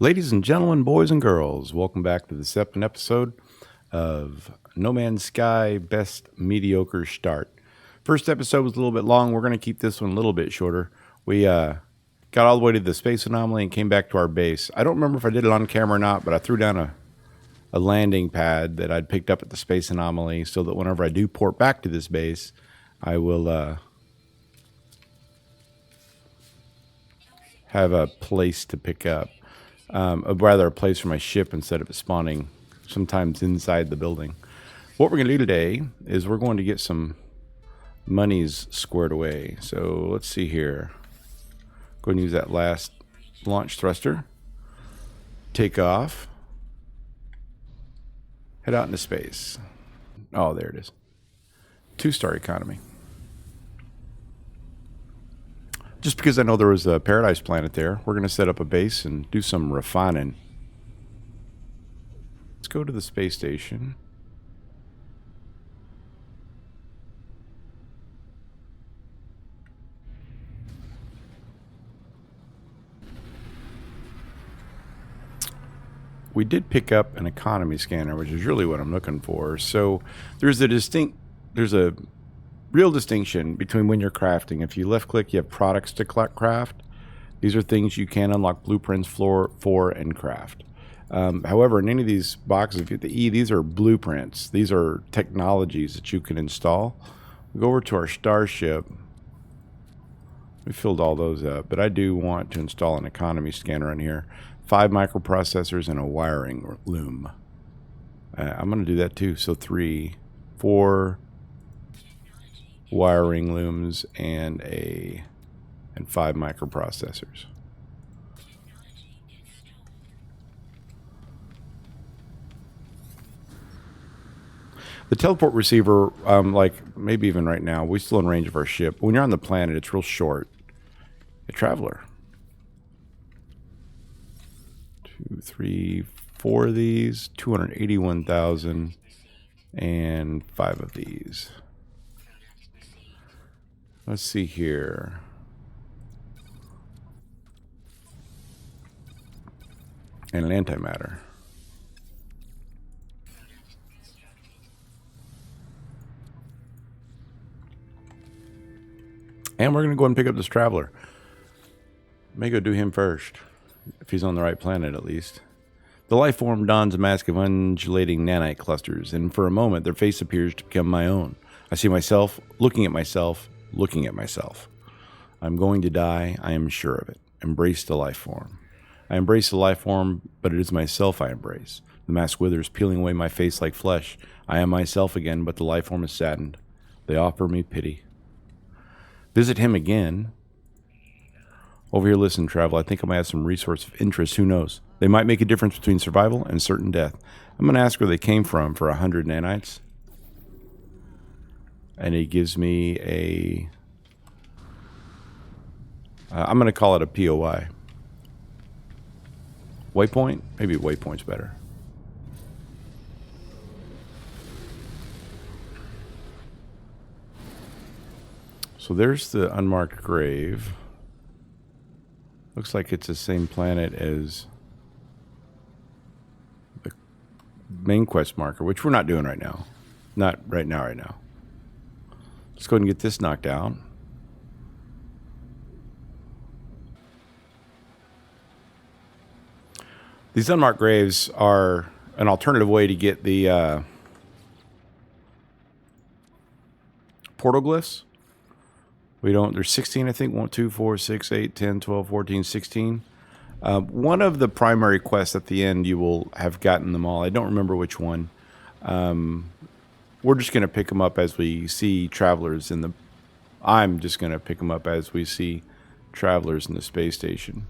Ladies and gentlemen, boys and girls, welcome back to the second episode of No Man's Sky Best Mediocre Start. First episode was a little bit long. We're going to keep this one a little bit shorter. We got all the way to the space anomaly and came back to our base. I don't remember if I did it on camera or not, but I threw down a landing pad that I'd picked up at the space anomaly so that whenever I do port back to this base, I will have a place to pick up. Rather a place for my ship instead of it spawning sometimes inside the building. What we're going to do today is we're going to get some monies squared away. So let's see here. Go ahead and use that last launch thruster. Take off. Head out into space. Oh, there it is. 2-star economy. Just because I know there was a paradise planet there, we're going to set up a base and do some refining. Let's go to the space station. We did pick up an economy scanner, which is really what I'm looking for. So there's a real distinction between when you're crafting. If you left click, you have products to craft. These are things you can unlock blueprints for and craft. However, in any of these boxes, if you hit the E, these are blueprints. These are technologies that you can install. We go over to our starship. We filled all those up, but I do want to install an economy scanner in here. 5 microprocessors and a wiring loom. I'm going to do that too. So 3, 4 wiring looms and 5 microprocessors. The teleport receiver, like maybe even right now, we're still in range of our ship. When you're on the planet, it's real short. A traveler. 2, 3, 4 of these, 281,000, and 5 of these. Let's see here. And an antimatter. And we're going to go ahead and pick up this traveler. May go do him first, if he's on the right planet at least. The life form dons a mask of undulating nanite clusters, and for a moment their face appears to become my own. I see myself looking at myself. Looking at myself. I'm going to die, I am sure of it. Embrace the life form. I embrace the life form, but it is myself I embrace. The mask withers, peeling away my face like flesh. I am myself again, but the life form is saddened. They offer me pity. Visit him again. Over here, listen, travel. I think I might have some resource of interest. Who knows? They might make a difference between survival and certain death. I'm going to ask where they came from for 100 nanites. And he gives me I'm going to call it a POI. Waypoint? Maybe waypoint's better. So there's the unmarked grave. Looks like it's the same planet as the main quest marker, which we're not doing right now. Not right now. Let's go ahead and get this knocked out. These unmarked graves are an alternative way to get the portal glyphs. There's 16, I think. 1, 2, 4, 6, 8, 10, 12, 14, 16. One of the primary quests at the end, you will have gotten them all. I don't remember which one. We're just going to pick them up as we see travelers in the... I'm just going to pick them up as we see travelers in the space station.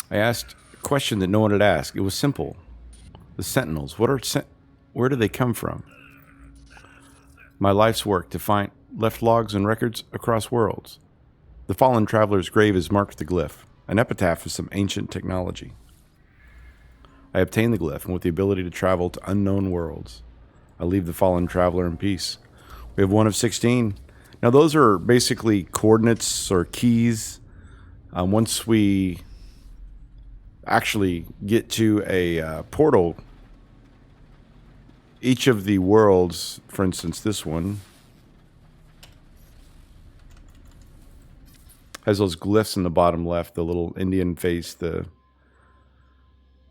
I asked a question that no one had asked. It was simple. The Sentinels, where do they come from? My life's work to find left logs and records across worlds. The fallen traveler's grave is marked with a glyph, an epitaph of some ancient technology. I obtain the glyph, and with the ability to travel to unknown worlds, I leave the fallen traveler in peace. We have 1 of 16. Now, those are basically coordinates or keys. Once we actually get to a portal, each of the worlds, for instance, this one, has those glyphs in the bottom left, the little Indian face, the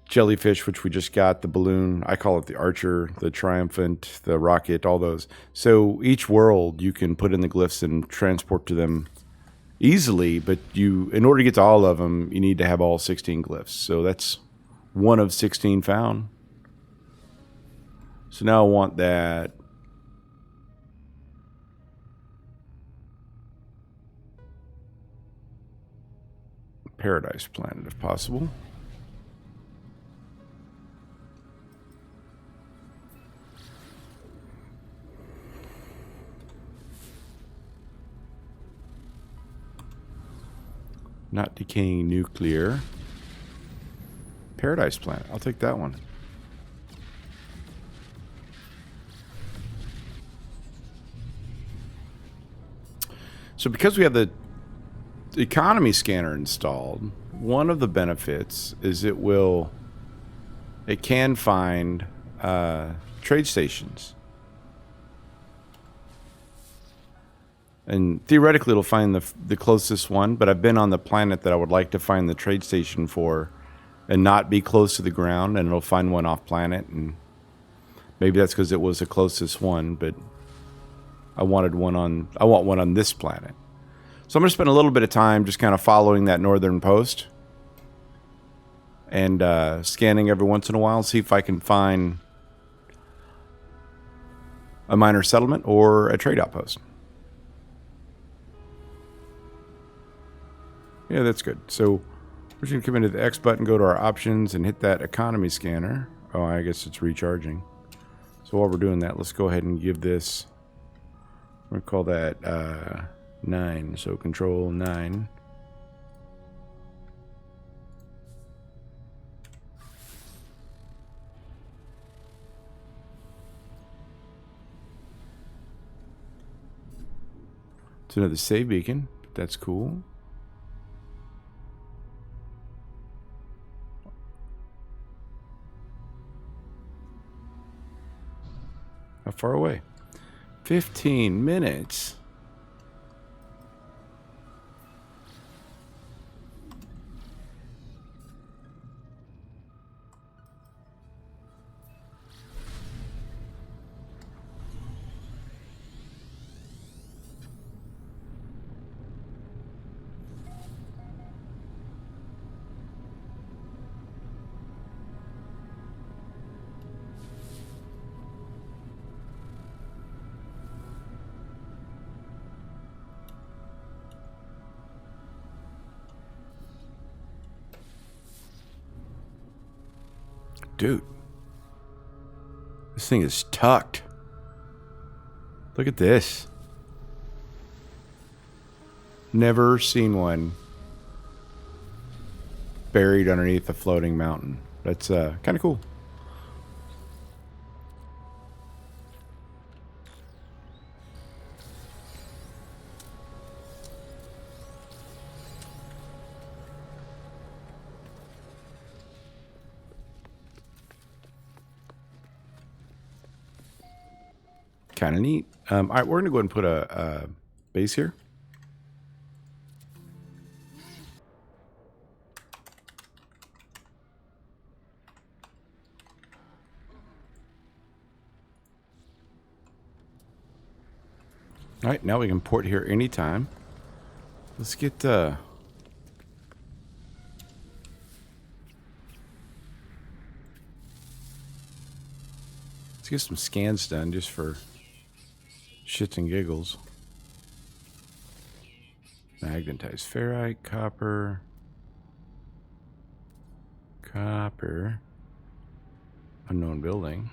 jellyfish, which we just got, the balloon, I call it the archer, the triumphant, the rocket, all those. So each world you can put in the glyphs and transport to them easily, but in order to get to all of them, you need to have all 16 glyphs. So that's 1 of 16 found. So now I want that paradise planet if possible. Not decaying nuclear. Paradise planet. I'll take that one. So because we have the economy scanner installed, one of the benefits is it can find trade stations. And theoretically, it'll find the closest one, but I've been on the planet that I would like to find the trade station for and not be close to the ground, and it'll find one off planet. And maybe that's because it was the closest one, but I want one on this planet. So I'm going to spend a little bit of time just kind of following that northern post and scanning every once in a while, see if I can find a minor settlement or a trade outpost. Yeah, that's good. So we're just going to come into the X button, go to our options, and hit that economy scanner. Oh, I guess it's recharging. So while we're doing that, let's go ahead and give this, we're going to call that 9. So control 9. It's another save beacon. That's cool. How far away? 15 minutes. Dude, this thing is tucked. Look at this. Never seen one buried underneath a floating mountain. That's kind of cool. Kind of neat. All right, we're going to go ahead and put a base here. All right, now we can port here anytime. Let's get let's get some scans done just for shits and giggles. Magnetized ferrite, copper, unknown building.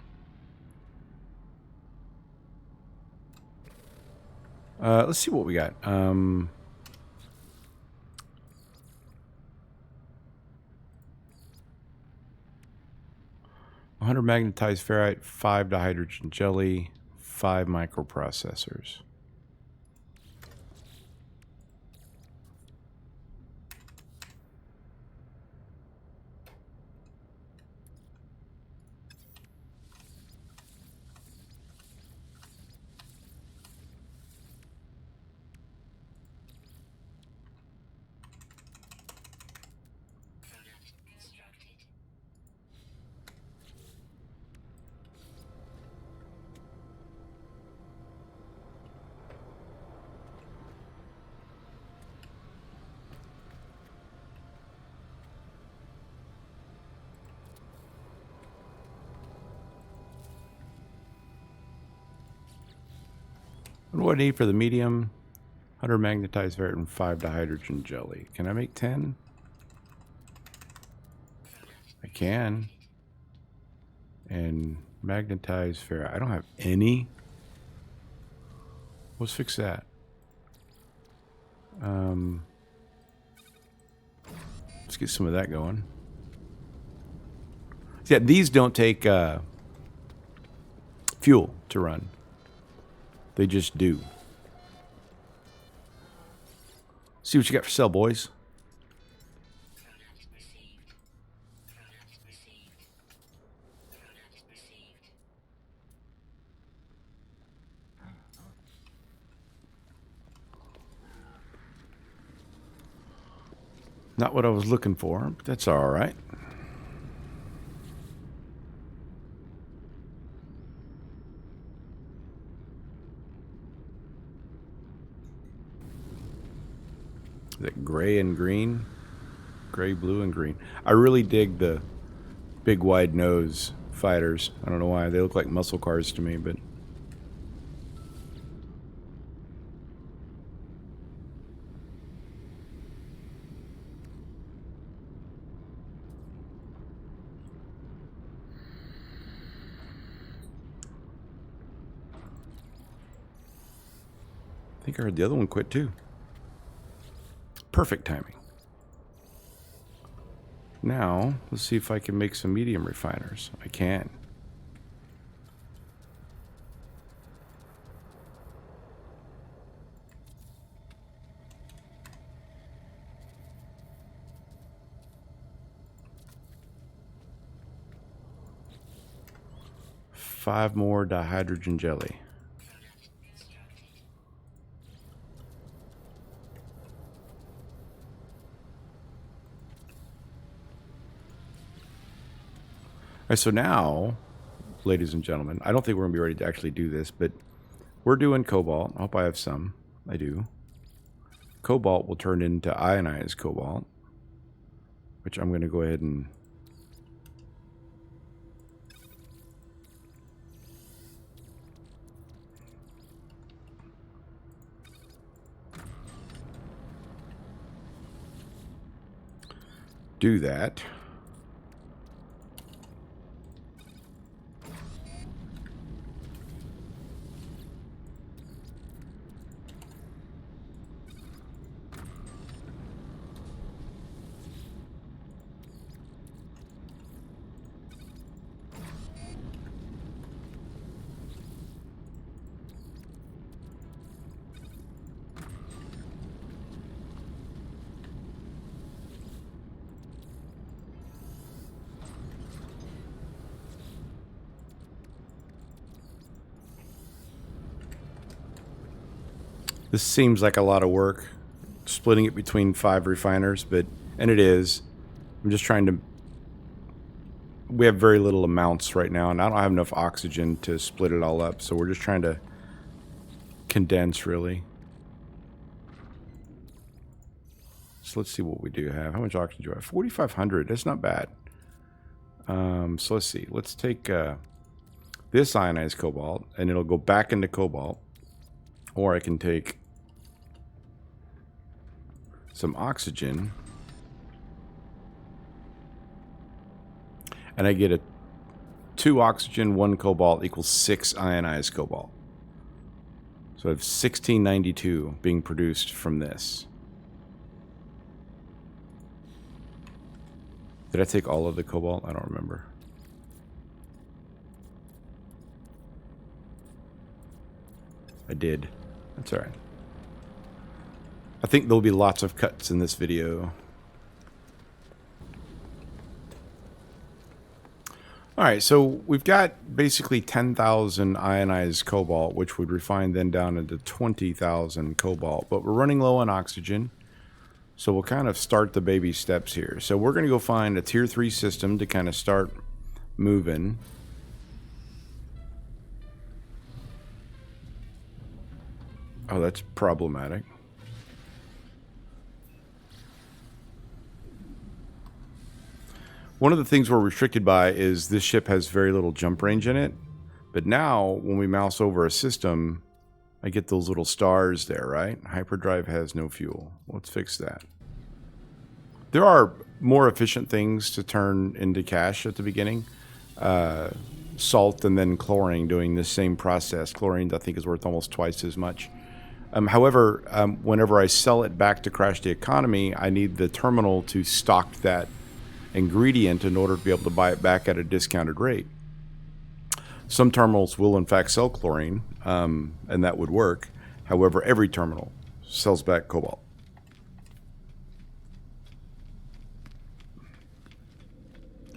Let's see what we got. 100 magnetized ferrite, 5 dihydrogen jelly, 5 microprocessors. What do I need for the medium? 100 magnetized ferrite and 5 dihydrogen jelly. Can I make 10? I can. And magnetized ferrite. I don't have any. Let's fix that. Let's get some of that going. Yeah, these don't take fuel to run. They just do. See what you got for sale, boys. Not what I was looking for, but that's all right. Is that gray and green? Gray, blue, and green. I really dig the big wide nose fighters. I don't know why. They look like muscle cars to me, but... I think I heard the other one quit too. Perfect timing. Now, let's see if I can make some medium refiners. I can. Five more dihydrogen jelly. All right, so now, ladies and gentlemen, I don't think we're going to be ready to actually do this, but we're doing cobalt. I hope I have some. I do. Cobalt will turn into ionized cobalt, which I'm going to go ahead and... do that. This seems like a lot of work, splitting it between 5 refiners, but, and it is. I'm just trying to, we have very little amounts right now, and I don't have enough oxygen to split it all up, so we're just trying to condense, really. So let's see what we do have. How much oxygen do I have? 4,500. That's not bad. So let's see. Let's take this ionized cobalt, and it'll go back into cobalt. Or I can take some oxygen, and I get a 2 oxygen, 1 cobalt equals 6 ionized cobalt. So I have 1692 being produced from this. Did I take all of the cobalt? I don't remember. I did. That's all right. I think there'll be lots of cuts in this video. All right, so we've got basically 10,000 ionized cobalt, which would refine then down into 20,000 cobalt. But we're running low on oxygen, so we'll kind of start the baby steps here. So we're going to go find a tier 3 system to kind of start moving. Oh, that's problematic. One of the things we're restricted by is this ship has very little jump range in it. But now, when we mouse over a system, I get those little stars there, right? Hyperdrive has no fuel. Let's fix that. There are more efficient things to turn into cache at the beginning. Salt and then chlorine doing the same process. Chlorine, I think, is worth almost twice as much. However, whenever I sell it back to crash the economy, I need the terminal to stock that ingredient in order to be able to buy it back at a discounted rate. Some terminals will in fact sell chlorine, and that would work. However, every terminal sells back cobalt.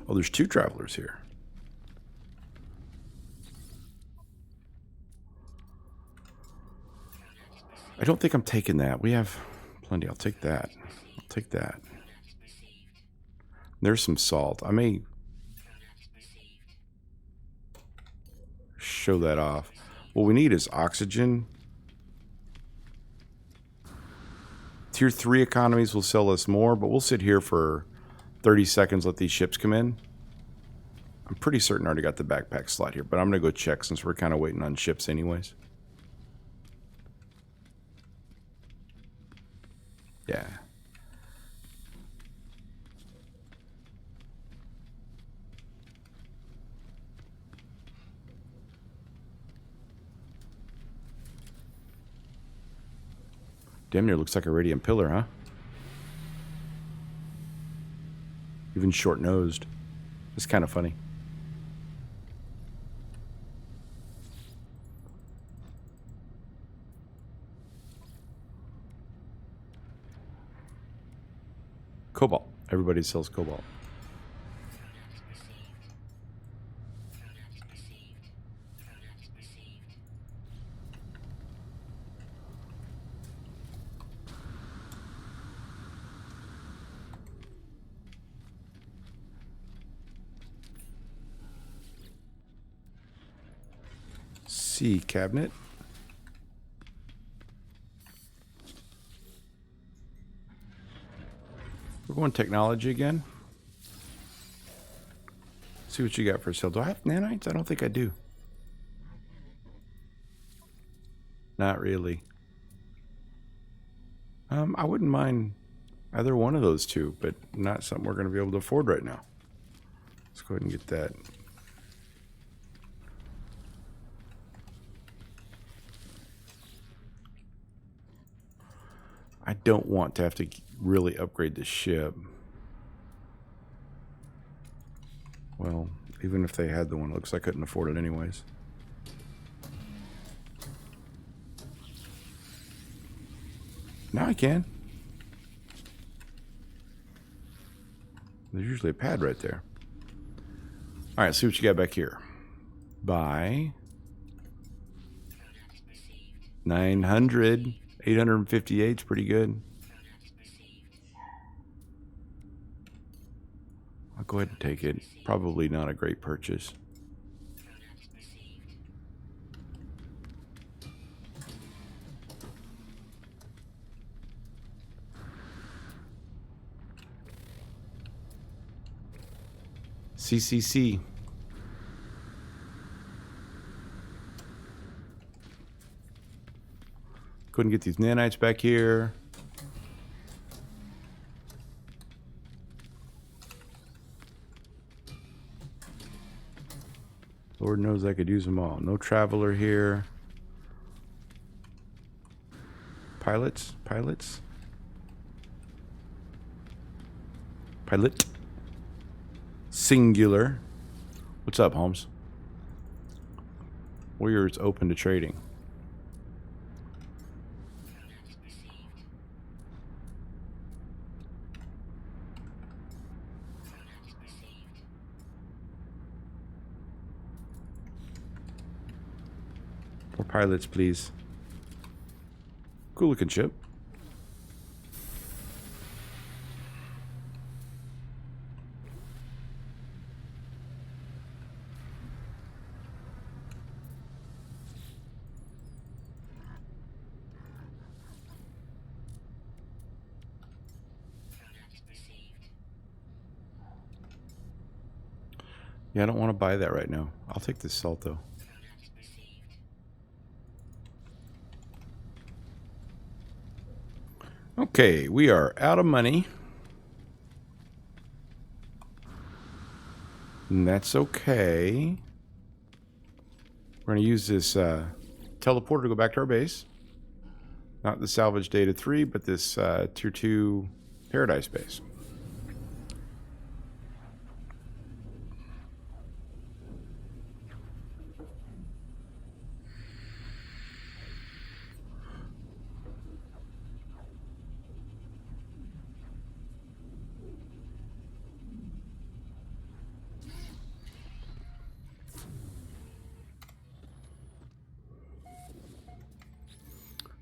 Oh, there's 2 travelers here. I don't think I'm taking that. We have plenty. I'll take that. I'll take that. There's some salt. I may show that off. What we need is oxygen. Tier 3 economies will sell us more, but we'll sit here for 30 seconds, let these ships come in. I'm pretty certain I already got the backpack slot here, but I'm going to go check since we're kind of waiting on ships anyways. Yeah. Damn near looks like a radiant pillar, huh? Even short-nosed. It's kind of funny. Cobalt. Everybody sells cobalt. C cabinet. We're going technology again. See what you got for sale. Do I have nanites? I don't think I do. Not really. I wouldn't mind either one of those two, but not something we're going to be able to afford right now. Let's go ahead and get that. I don't want to have to really upgrade the ship. Well, even if they had the one, it looks like I couldn't afford it anyways. Now I can. There's usually a pad right there. All right, see what you got back here. Buy 900. 858 is pretty good. I'll go ahead and take it. Probably not a great purchase. CCC. Go ahead and get these nanites back here. Lord knows I could use them all. No traveler here. Pilots? Pilots? Pilot. Singular. What's up, Holmes? Warrior's open to trading. pilots, please. Cool looking ship. Yeah, I don't want to buy that right now. I'll take this salt though. Okay, we are out of money. And that's okay. We're going to use this teleporter to go back to our base. Not the salvage data 3, but this tier 2 paradise base.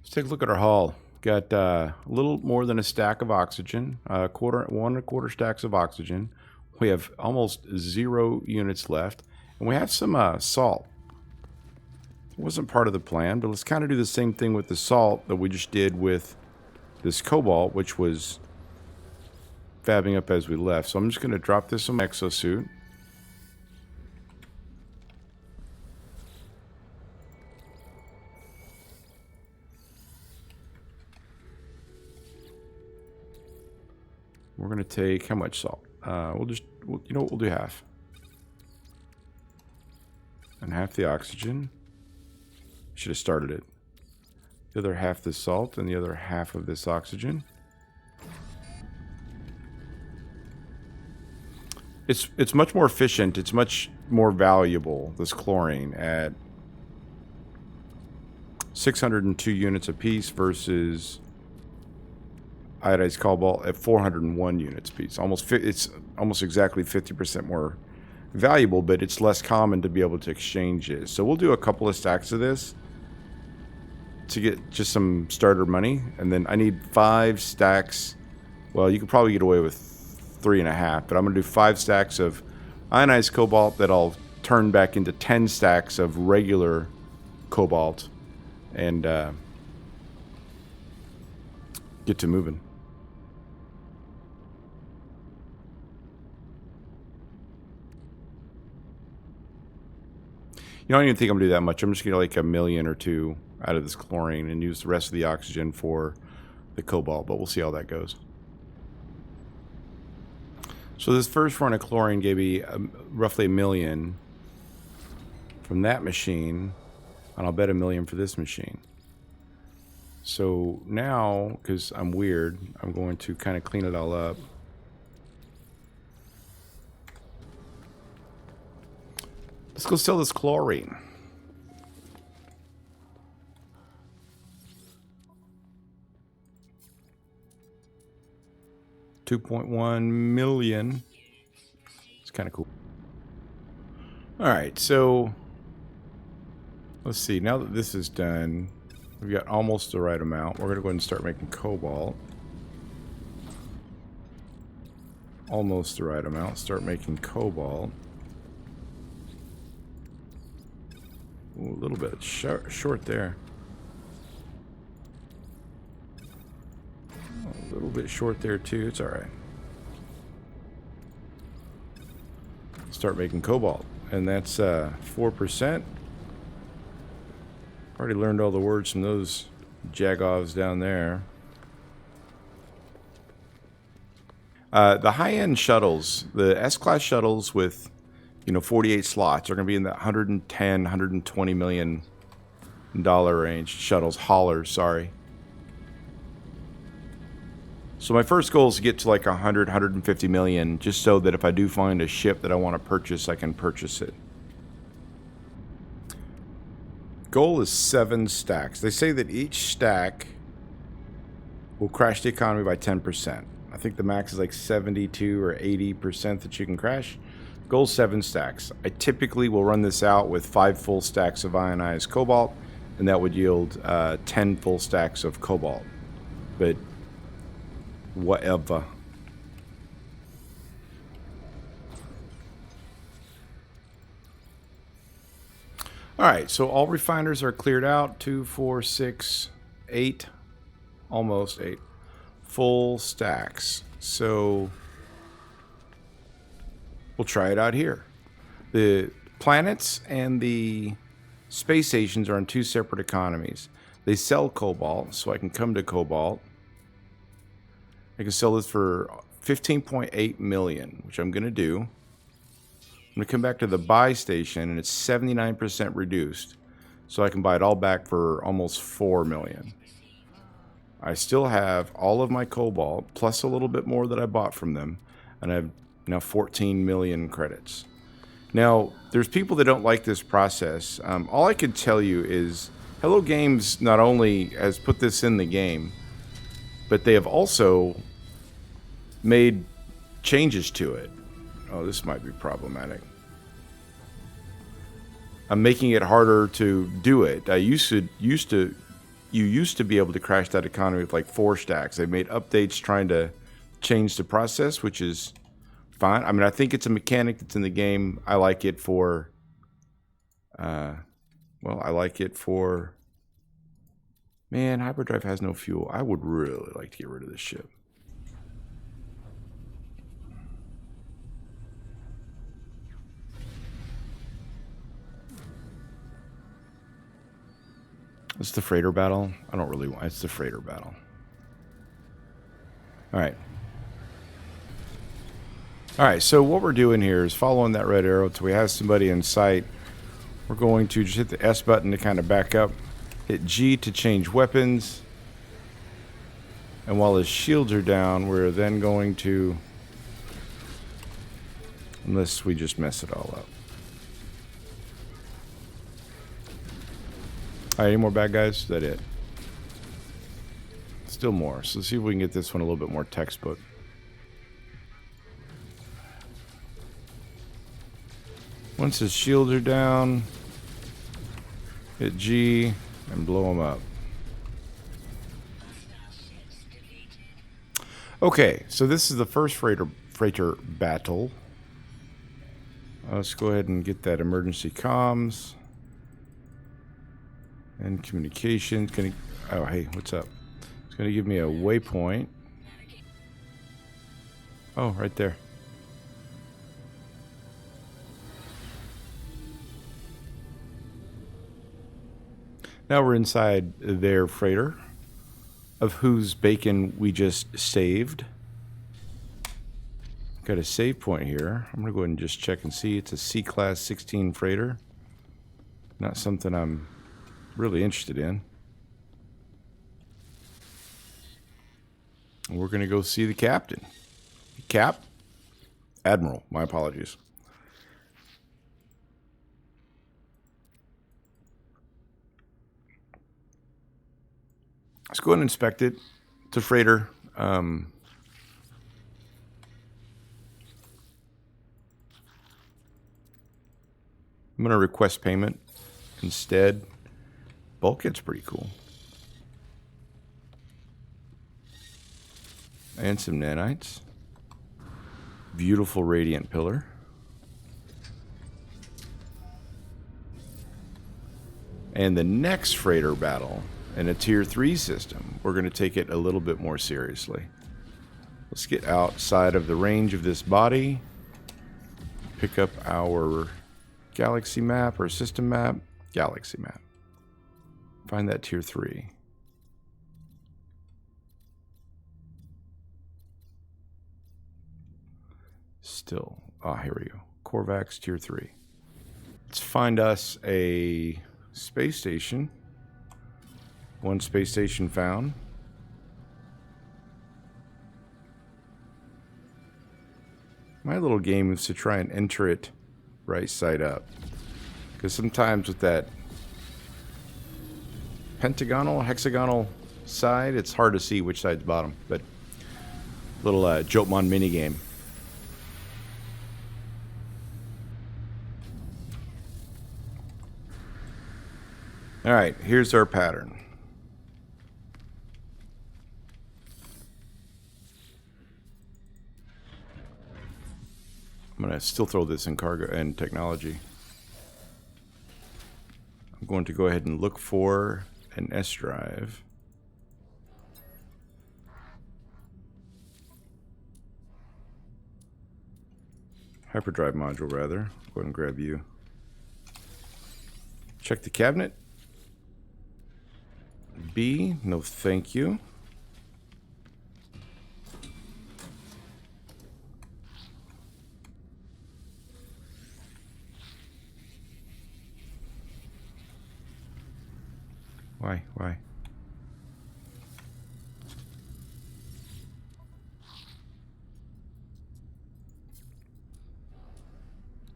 Take a look at our haul. Got a little more than a stack of oxygen, 1 1/4 stacks of oxygen. We have almost 0 units left, and we have some salt. It wasn't part of the plan, but let's kind of do the same thing with the salt that we just did with this cobalt, which was fabbing up as we left. So I'm just going to drop this on my exosuit. We're going to take, how much salt? You know what, we'll do half. And half the oxygen. Should have started it. The other half the salt and the other half of this oxygen. It's much more efficient. It's much more valuable, this chlorine, at 602 units apiece versus iodized cobalt at 401 units apiece. It's almost exactly 50% more valuable, but it's less common to be able to exchange it. So we'll do a couple of stacks of this to get just some starter money, and then I need 5 stacks. Well, you could probably get away with 3.5, but I'm going to do 5 stacks of ionized cobalt that I'll turn back into 10 stacks of regular cobalt and get to moving. You know, I don't even think I'm going to do that much. I'm just going to like 1 million or 2 out of this chlorine and use the rest of the oxygen for the cobalt, but we'll see how that goes. So this first run of chlorine gave me roughly 1 million from that machine, and I'll bet 1 million for this machine. So now, because I'm weird, I'm going to kind of clean it all up. Let's go sell this chlorine. $2.1 million. It's kind of cool. All right, so let's see. Now that this is done, we've got almost the right amount. We're going to go ahead and start making cobalt. Almost the right amount. Start making cobalt. Ooh, a little bit short there. A little bit short there too. It's all right. Start making cobalt, and that's 4%. Already learned all the words from those jagovs down there. The high-end shuttles, the S-Class shuttles with 48 slots are going to be in the 110, 120 million dollar range. Shuttles, haulers, sorry. So my first goal is to get to like 100, 150 million, just so that if I do find a ship that I want to purchase, I can purchase it. Goal is 7 stacks. They say that each stack will crash the economy by 10%. I think the max is like 72 or 80% that you can crash. Goal 7 stacks. I typically will run this out with 5 full stacks of ionized cobalt and that would yield 10 full stacks of cobalt. But whatever. All right, so all refiners are cleared out. 2, 4, 6, 8, almost 8 full stacks. So we'll try it out here. The planets and the space stations are on 2 separate economies. They sell cobalt, so I can come to cobalt. I can sell this for 15.8 million, which I'm going to do. I'm going to come back to the buy station, and it's 79% reduced. So I can buy it all back for almost 4 million. I still have all of my cobalt, plus a little bit more that I bought from them. And I have now 14 million credits. Now, there's people that don't like this process. All I can tell you is Hello Games not only has put this in the game, but they have also made changes to it. Oh, this might be problematic. I'm making it harder to do it. You used to be able to crash that economy with like 4 stacks. They made updates trying to change the process, which is fine. I mean, I think it's a mechanic that's in the game. I like it for, man, hyperdrive has no fuel. I would really like to get rid of this ship. It's the freighter battle. I don't really want. It's the freighter battle. All right. All right. So what we're doing here is following that red arrow till we have somebody in sight. We're going to just hit the S button to kind of back up. Hit G to change weapons. And while his shields are down, we're then going to, unless we just mess it all up. All right, any more bad guys? Is that it? Still more. So let's see if we can get this one a little bit more textbook. Once his shields are down, hit G and blow him up. Okay, so this is the first freighter battle. Let's go ahead and get that emergency comms. And communications. Oh, hey, what's up? It's going to give me a waypoint. Oh, right there. Now we're inside their freighter, of whose bacon we just saved. Got a save point here. I'm going to go ahead and just check and see. It's a C-Class 16 freighter. Not something I'm really interested in. And we're going to go see the captain. Admiral, my apologies. Let's go ahead and inspect it. It's a freighter. I'm going to request payment instead. Bulkhead's pretty cool. And some nanites. Beautiful radiant pillar. And the next freighter battle in a tier 3 system, we're going to take it a little bit more seriously. Let's get outside of the range of this body. Pick up our galaxy map or system map. Galaxy map. Find that tier 3. Still. Ah, here we go. Corvax tier 3. Let's find us a space station. One space station found. My little game is to try and enter it right side up. Because sometimes with that hexagonal side, it's hard to see which side's bottom. But little Joat mini game. All right, here's our pattern. I'm going to still throw this in cargo and technology. I'm going to go ahead and look for an S drive. Hyperdrive module, rather. Go ahead and grab you. Check the cabinet. B, no thank you. Why?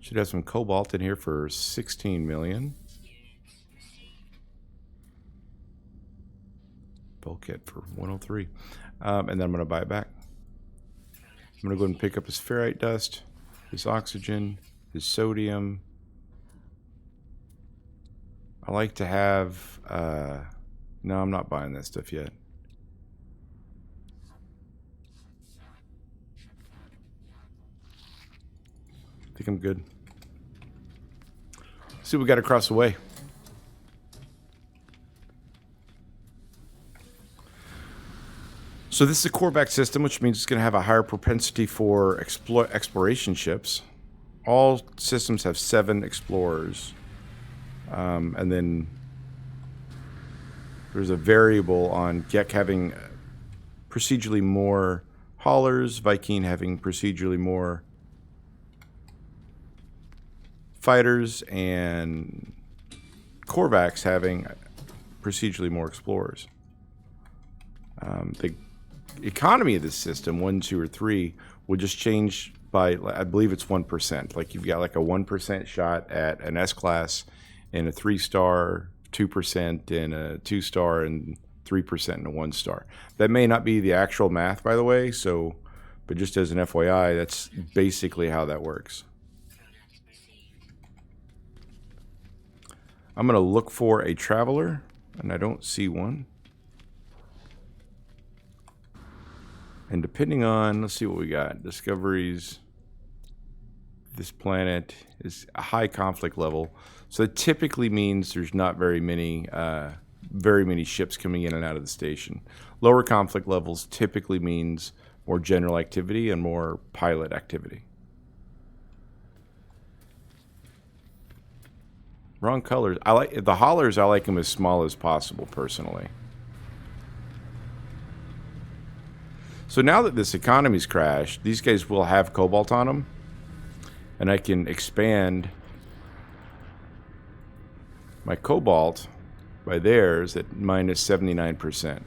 Should have some cobalt in here for 16 million. Bulkhead for 103. And then I'm going to buy it back. I'm going to go ahead and pick up his ferrite dust, his oxygen, his sodium. I like to have... no, I'm not buying that stuff yet. I think I'm good. See what we got across the way. So this is a core-backed system, which means it's going to have a higher propensity for exploration ships. All systems have 7 explorers. And then there's a variable on Gek having procedurally more haulers, Viking having procedurally more fighters, and Korvax having procedurally more explorers. The economy of this system, 1, 2, or 3, will just change by, I believe it's 1%. Like you've got like a 1% shot at an S-class and a 3-star, 2% and a 2-star, and 3% and a 1-star. That may not be the actual math, by the way, so, but just as an FYI, that's basically how that works. I'm going to look for a traveler, and I don't see one. And depending on, let's see what we got. Discoveries. This planet is a high conflict level. So it typically means there's not very many ships coming in and out of the station. Lower conflict levels typically means more general activity and more pilot activity. Wrong colors. I like the haulers. I like them as small as possible, personally. So now that this economy's crashed, these guys will have cobalt on them, and I can expand my cobalt by theirs at minus 79%.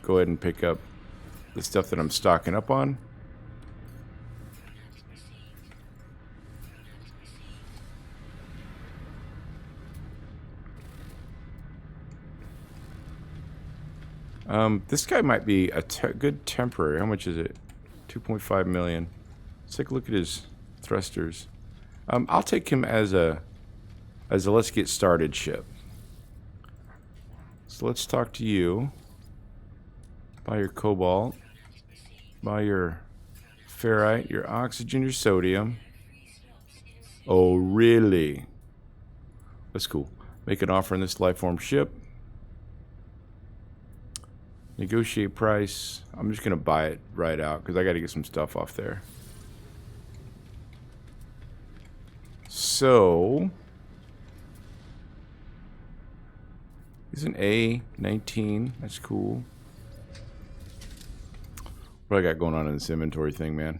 Go ahead and pick up the stuff that I'm stocking up on. This guy might be a good temporary. How much is it? 2.5 million. Let's take a look at his thrusters. I'll take him as a let's get started ship. So let's talk to you. Buy your cobalt. Buy your ferrite, your oxygen, your sodium. Oh, really? That's cool. Make an offer on this lifeform ship. Negotiate price. I'm just going to buy it right out because I got to get some stuff off there. So, he's an A19. That's cool. What do I got going on in this inventory thing, man?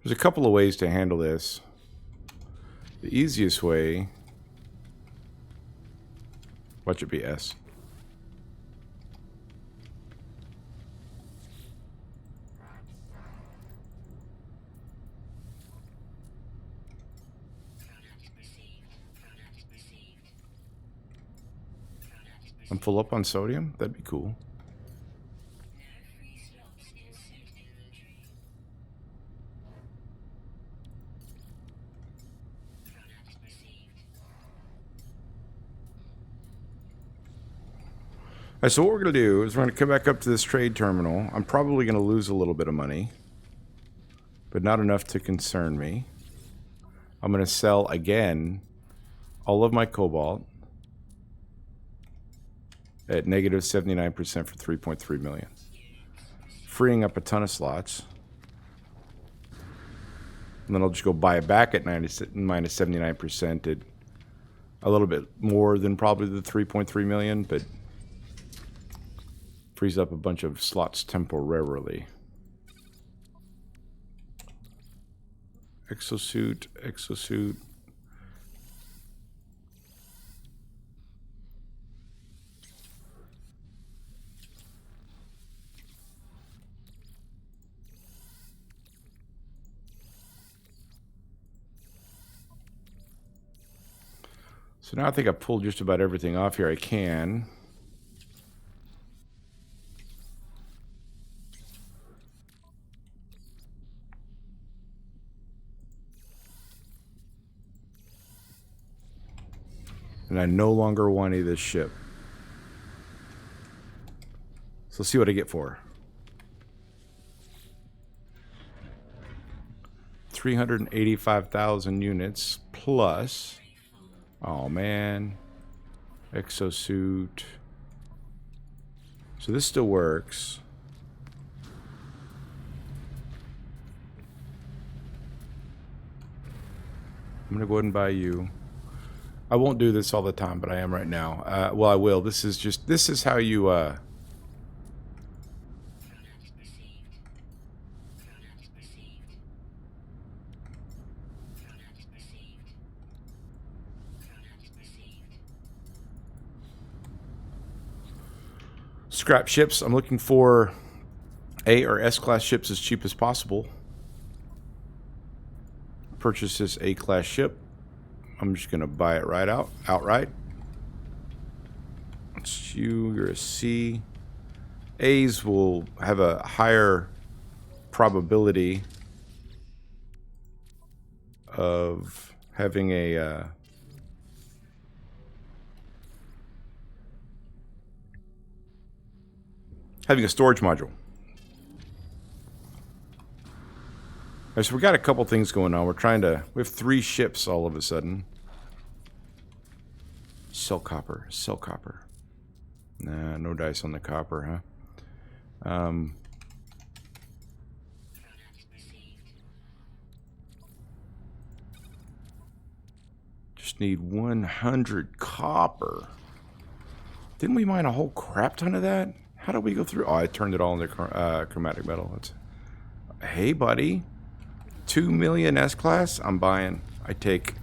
There's a couple of ways to handle this. The easiest way, watch it be S. I'm full up on sodium? That'd be cool. All right, so what we're going to do is we're going to come back up to this trade terminal. I'm probably going to lose a little bit of money, but not enough to concern me. I'm going to sell again all of my cobalt at negative 79% for 3.3 million. Freeing up a ton of slots. And then I'll just go buy it back at minus 79% at a little bit more than probably the 3.3 million, but frees up a bunch of slots temporarily. Exosuit, exosuit. So now I think I pulled just about everything off here I can. And I no longer want any of this ship. So let's see what I get for her. 385,000 units plus. Oh man. Exosuit. So this still works. I'm gonna go ahead and buy you. I won't do this all the time, but I am right now. Well, I will. This is how you scrap ships. I'm looking for A or S class ships as cheap as possible. Purchase this A class ship. I'm just gonna buy it outright. It's you. You're a C. A's will have a higher probability of having a storage module. All right, so we got a couple things going on. We have 3 ships all of a sudden. Sell copper. Sell copper. Nah, no dice on the copper, huh? Just need 100 copper. Didn't we mine a whole crap ton of that? How did we go through? Oh, I turned it all into chromatic metal. Hey, buddy. 2 million S-Class? I'm buying. I take.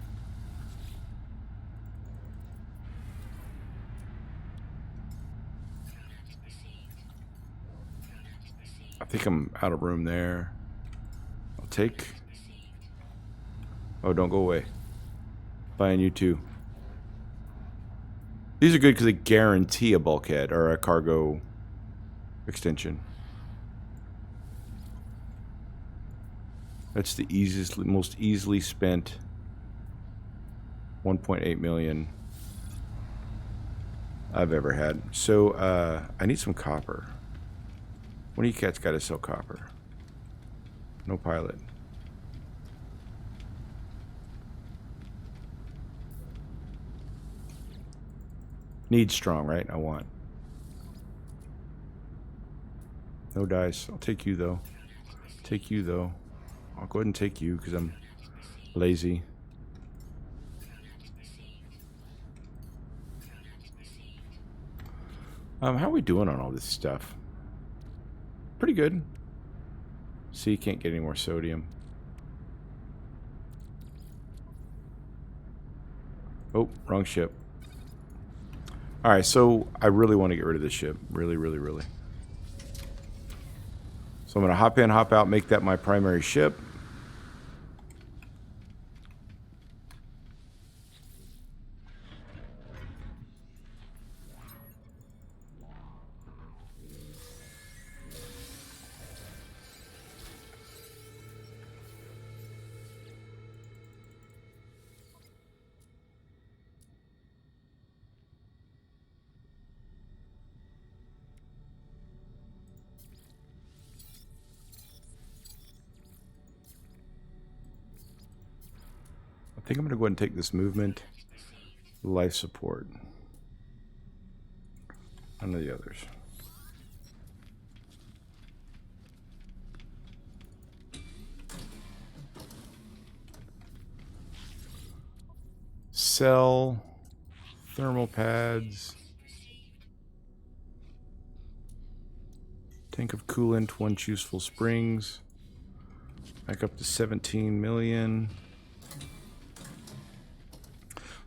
I think I'm out of room there. I'll take. Oh, don't go away. Buying you too. These are good because they guarantee a bulkhead or a cargo extension. That's the easiest, most easily spent 1.8 million I've ever had. So I need some copper. One of you cats got to sell copper. No pilot. Need strong, right? I want. No dice. I'll take you though. Take you though. I'll go ahead and take you because I'm lazy. How are we doing on all this stuff? Pretty good. See, can't get any more sodium. Oh, wrong ship. Alright, so I really want to get rid of this ship. Really, really, really. So I'm going to hop in, hop out, make that my primary ship. think I'm going to go ahead and take this movement, life support. None of the others. Cell, thermal pads, tank of coolant, 1 useful springs, back up to 17 million.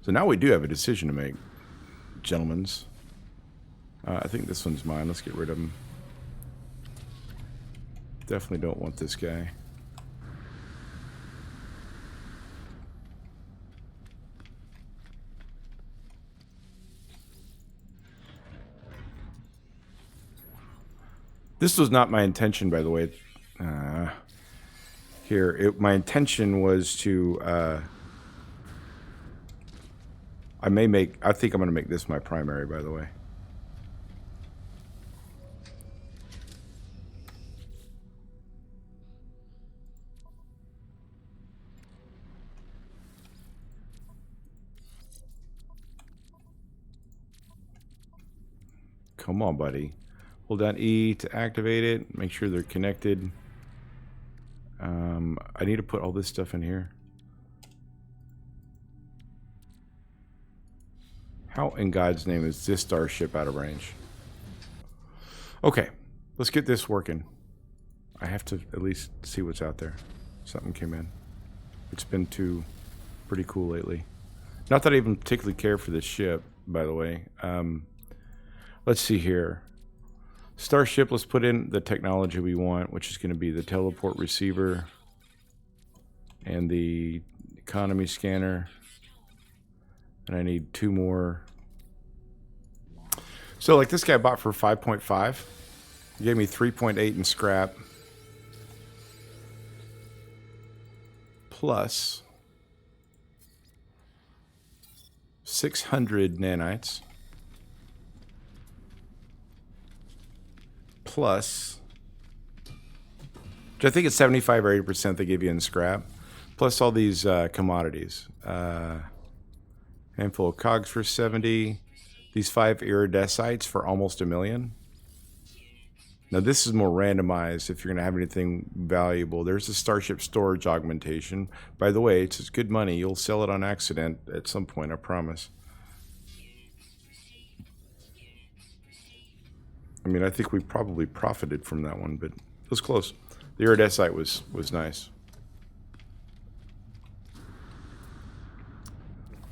So now we do have a decision to make, gentlemen's. I think this one's mine. Let's get rid of him. Definitely don't want this guy. This was not my intention, by the way. My intention was to. I think I'm going to make this my primary, by the way. Come on, buddy. Hold down E to activate it. Make sure they're connected. I need to put all this stuff in here. How in God's name is this starship out of range? Okay, let's get this working. I have to at least see what's out there. Something came in. It's been pretty cool lately. Not that I even particularly care for this ship, by the way. Let's see here. Starship, let's put in the technology we want, which is going to be the teleport receiver and the economy scanner. And I need 2 more. So like this guy I bought for 5.5. He gave me 3.8 in scrap. Plus 600 nanites. Plus, which I think it's 75 or 80% they give you in scrap, plus all these commodities. Handful of cogs for 70, these 5 iridesites for almost $1 million. Now this is more randomized if you're going to have anything valuable. There's a Starship storage augmentation. By the way, it's good money. You'll sell it on accident at some point, I promise. I mean, I think we probably profited from that one, but it was close. The iridesite was nice.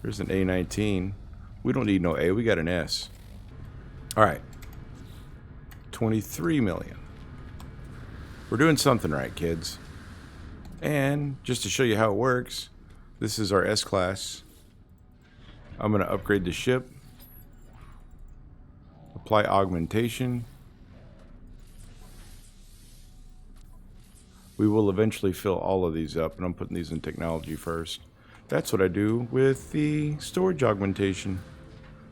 There's an A19. We don't need no A. We got an S. All right. 23 million. We're doing something right, kids. And just to show you how it works, this is our S-Class. I'm going to upgrade the ship. Apply augmentation. We will eventually fill all of these up, and I'm putting these in technology first. That's what I do with the storage augmentation.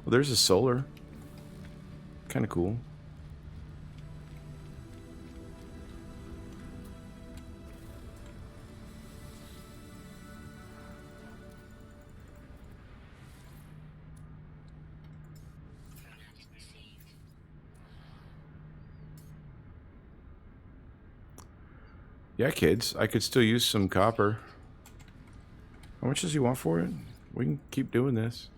Well, there's a solar. Kind of cool. Yeah, kids, I could still use some copper. How much does he want for it? We can keep doing this.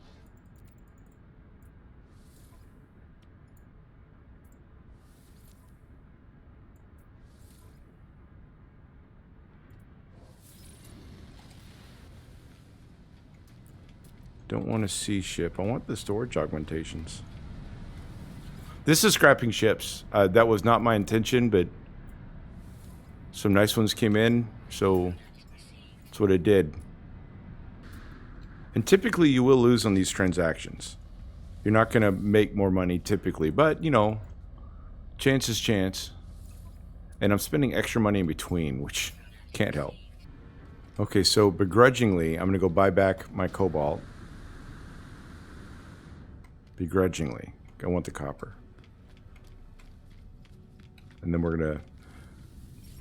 Don't want a sea ship. I want the storage augmentations. This is scrapping ships. That was not my intention, but some nice ones came in, so that's what I did. And typically you will lose on these transactions. You're not going to make more money typically, but you know, chance is chance. And I'm spending extra money in between, which can't help. Okay, so begrudgingly, I'm going to go buy back my cobalt. Begrudgingly. I want the copper. And then we're going to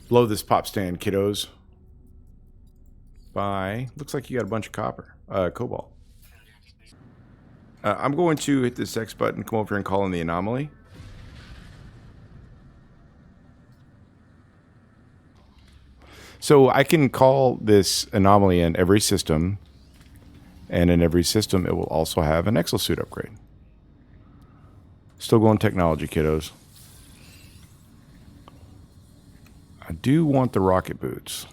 blow this pop stand, kiddos. by, looks like you got a bunch of copper, cobalt. I'm going to hit this X button, come over here and call in the anomaly. So I can call this anomaly in every system, and in every system it will also have an exosuit upgrade. Still going technology, kiddos. I do want the rocket boots.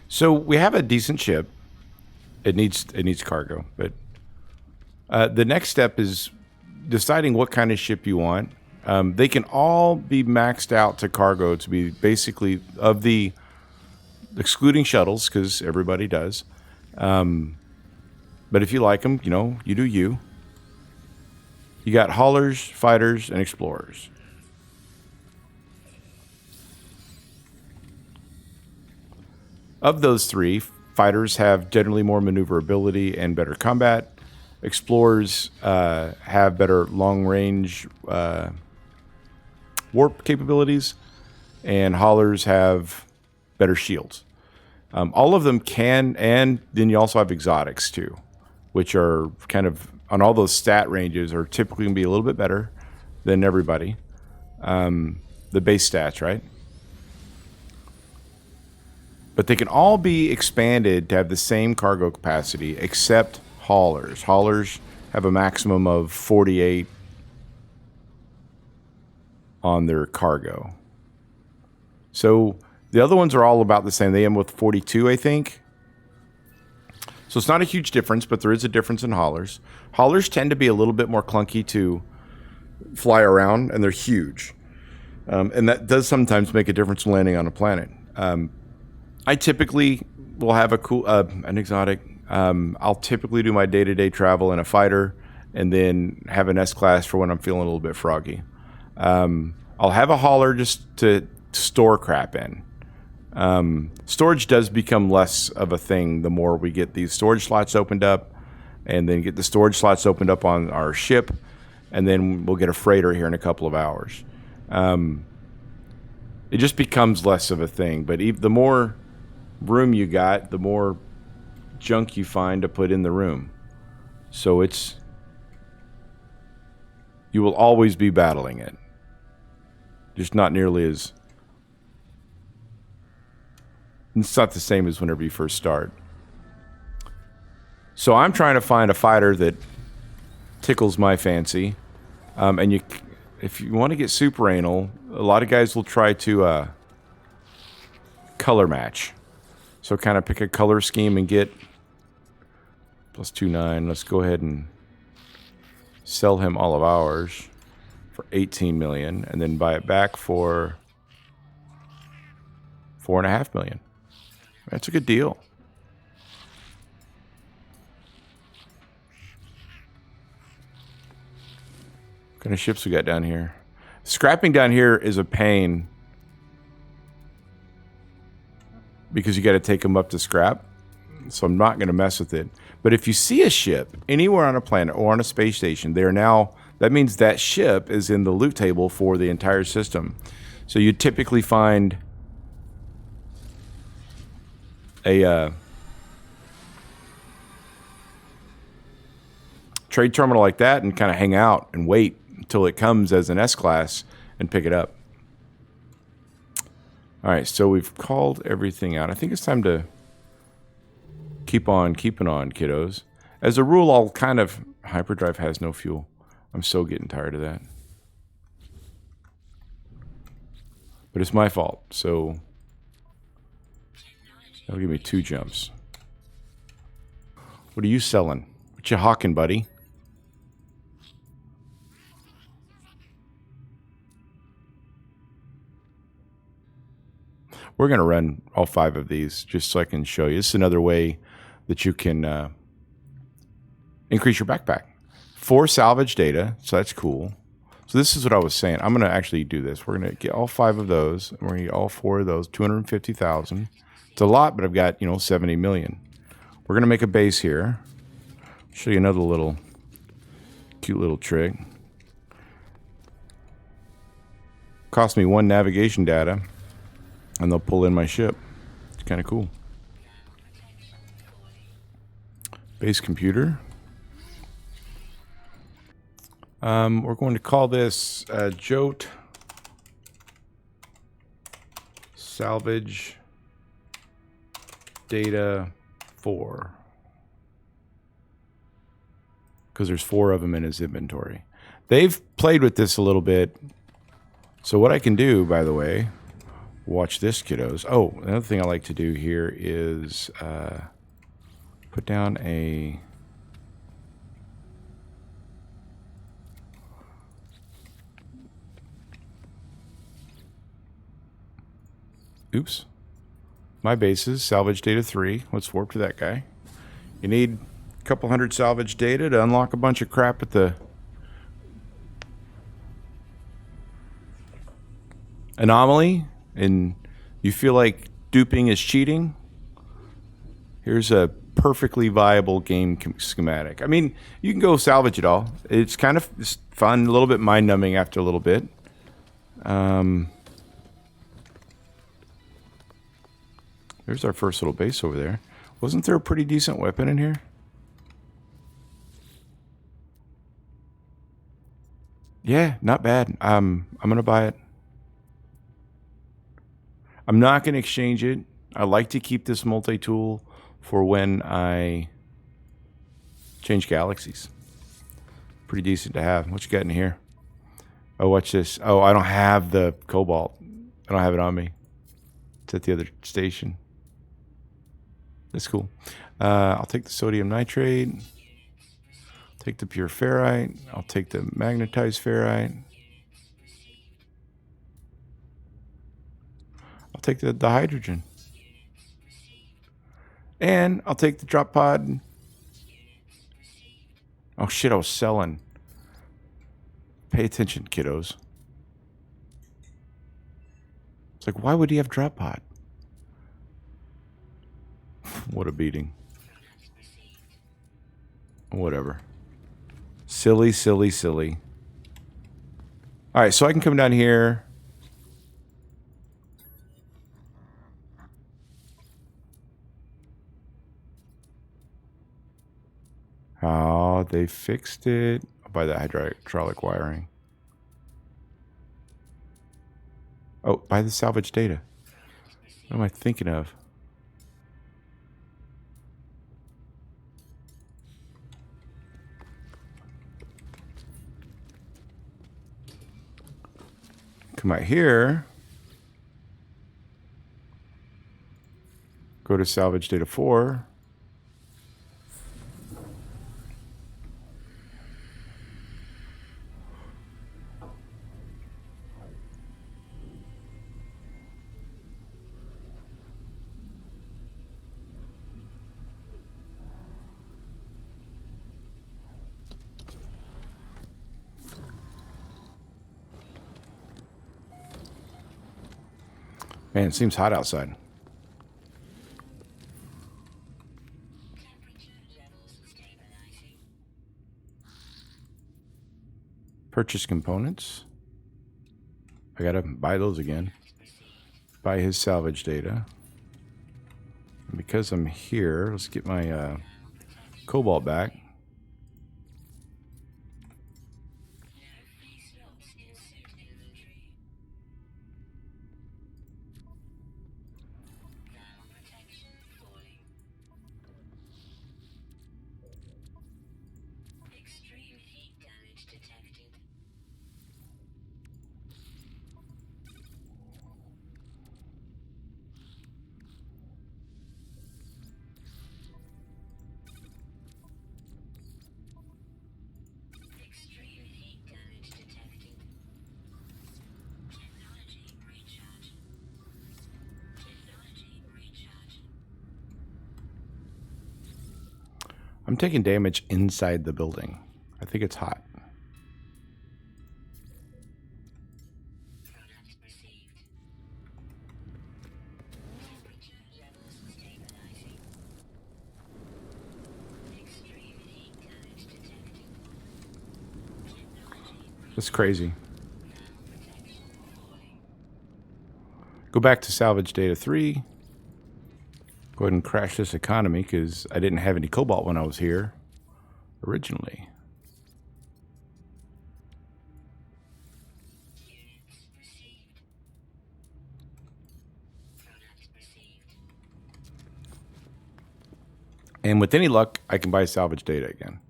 So we have a decent ship. It needs cargo, but the next step is deciding what kind of ship you want. They can all be maxed out to cargo to be basically of the excluding shuttles because everybody does. But if you like them, you know, you do you. You got haulers, fighters, and explorers. Of those three, fighters have generally more maneuverability and better combat. Explorers have better long-range warp capabilities, and haulers have better shields. All of them can, and then you also have exotics too, which are kind of on all those stat ranges are typically going to be a little bit better than everybody. The base stats, right? But they can all be expanded to have the same cargo capacity except haulers. Haulers have a maximum of 48 on their cargo. So the other ones are all about the same. They end with 42, I think. So it's not a huge difference, but there is a difference in haulers. Haulers tend to be a little bit more clunky to fly around, and they're huge. And that does sometimes make a difference in landing on a planet. I typically will have an exotic. I'll typically do my day-to-day travel in a fighter and then have an S-class for when I'm feeling a little bit froggy. I'll have a hauler just to store crap in. Storage does become less of a thing the more we get these storage slots opened up and then get the storage slots opened up on our ship, and then we'll get a freighter here in a couple of hours. It just becomes less of a thing, but the more room you got, the more junk you find to put in the room. So you will always be battling it. Just not nearly as... It's not the same as whenever you first start. So I'm trying to find a fighter that tickles my fancy. And if you want to get super anal, a lot of guys will try to color match. So kind of pick a color scheme and get +29. Let's go ahead and sell him all of ours for 18 million and then buy it back for 4.5 million. That's a good deal. What kind of ships we got down here? Scrapping down here is a pain because you got to take them up to scrap. So I'm not going to mess with it. But if you see a ship anywhere on a planet or on a space station, that means that ship is in the loot table for the entire system. So you typically find a trade terminal like that and kind of hang out and wait until it comes as an S-class and pick it up. All right, so we've called everything out. I think it's time to keep on keeping on, kiddos. As a rule, I'll kind of... Hyperdrive has no fuel. I'm so getting tired of that. But it's my fault, so... That'll give me 2 jumps. What are you selling? What you hawking, buddy? We're going to run all 5 of these just so I can show you. This is another way that you can increase your backpack. 4 salvage data, so that's cool. So this is what I was saying. I'm going to actually do this. We're going to get all 5 of those, and we're going to get all 4 of those, 250,000. It's a lot, but I've got, 70 million. We're going to make a base here. Show you another cute little trick. Cost me 1 navigation data. and they'll pull in my ship. It's kind of cool. Base computer. We're going to call this Joat Salvage Data 4. Because there's 4 of them in his inventory. They've played with this a little bit. So what I can do, by the way, watch this, kiddos. Oh, another thing I like to do here is put down a... Oops. My bases, salvage data 3. Let's warp to that guy. You need a couple hundred salvage data to unlock a bunch of crap at the anomaly, and you feel like duping is cheating. Here's a perfectly viable game schematic. I mean, you can go salvage it all. It's kind of fun, a little bit mind-numbing after a little bit. There's our first little base over there. Wasn't there a pretty decent weapon in here? Yeah, not bad. I'm gonna buy it. I'm not gonna exchange it. I like to keep this multi-tool for when I change galaxies. Pretty decent to have. What you got in here? Oh, watch this. Oh, I don't have the cobalt. I don't have it on me. It's at the other station. That's cool. I'll take the sodium nitrate. Take the pure ferrite. I'll take the magnetized ferrite. I'll take the hydrogen. And I'll take the drop pod. Oh shit, I was selling. Pay attention, kiddos. It's like, why would he have drop pod? What a beating. Whatever. Silly, silly, silly. All right, so I can come down here. Oh, they fixed it. I'll buy that hydraulic wiring. Oh, buy the salvage data. What am I thinking of? Come out here. Go to salvage data 4. Man, it seems hot outside. Purchase components. I gotta buy those again. Buy his salvage data. And because I'm here, let's get my cobalt back. I'm taking damage inside the building. I think it's hot. That's crazy. Go back to salvage data 3. Go ahead and crash this economy because I didn't have any cobalt when I was here originally. And with any luck, I can buy salvage data again.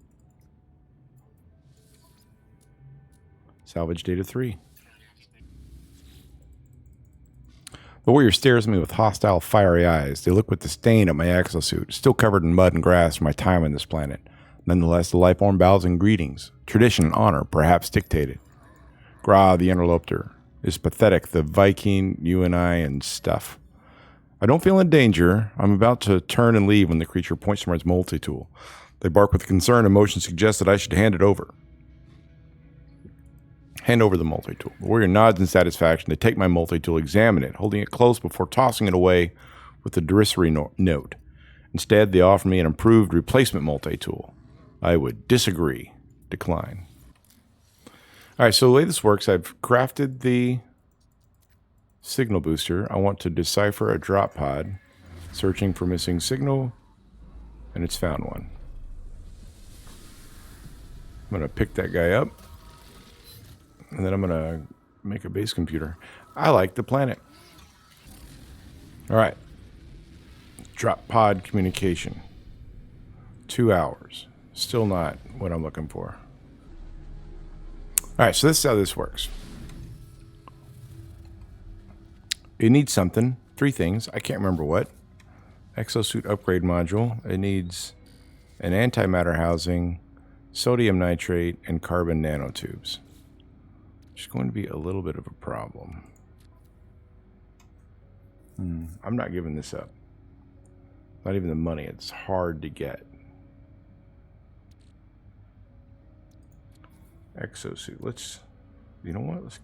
Salvage data 3. The warrior stares at me with hostile, fiery eyes. They look with disdain at my exosuit, still covered in mud and grass from my time on this planet. Nonetheless, the life-form bows in greetings. Tradition and honor, perhaps dictated. Gra, the interloper, is pathetic, the Viking, you and I, and stuff. I don't feel in danger. I'm about to turn and leave when the creature points to its multi-tool. They bark with concern, and motion suggests that I should hand it over. Hand over the multi-tool. The warrior nods in satisfaction. They take my multi-tool, examine it, holding it close before tossing it away with a derisory note. Instead, they offer me an improved replacement multi-tool. I would disagree. Decline. All right, so the way this works, I've crafted the signal booster. I want to decipher a drop pod, searching for missing signal, and it's found one. I'm going to pick that guy up. And then I'm going to make a base computer. I like the planet. All right. Drop pod communication. 2 hours. Still not what I'm looking for. All right, so this is how this works. It needs something. 3 things. I can't remember what. Exosuit upgrade module. It needs an antimatter housing, sodium nitrate, and carbon nanotubes. Which is going to be a little bit of a problem. I'm not giving this up. Not even the money. It's hard to get. Exosuit. Let's... You know what? Let's...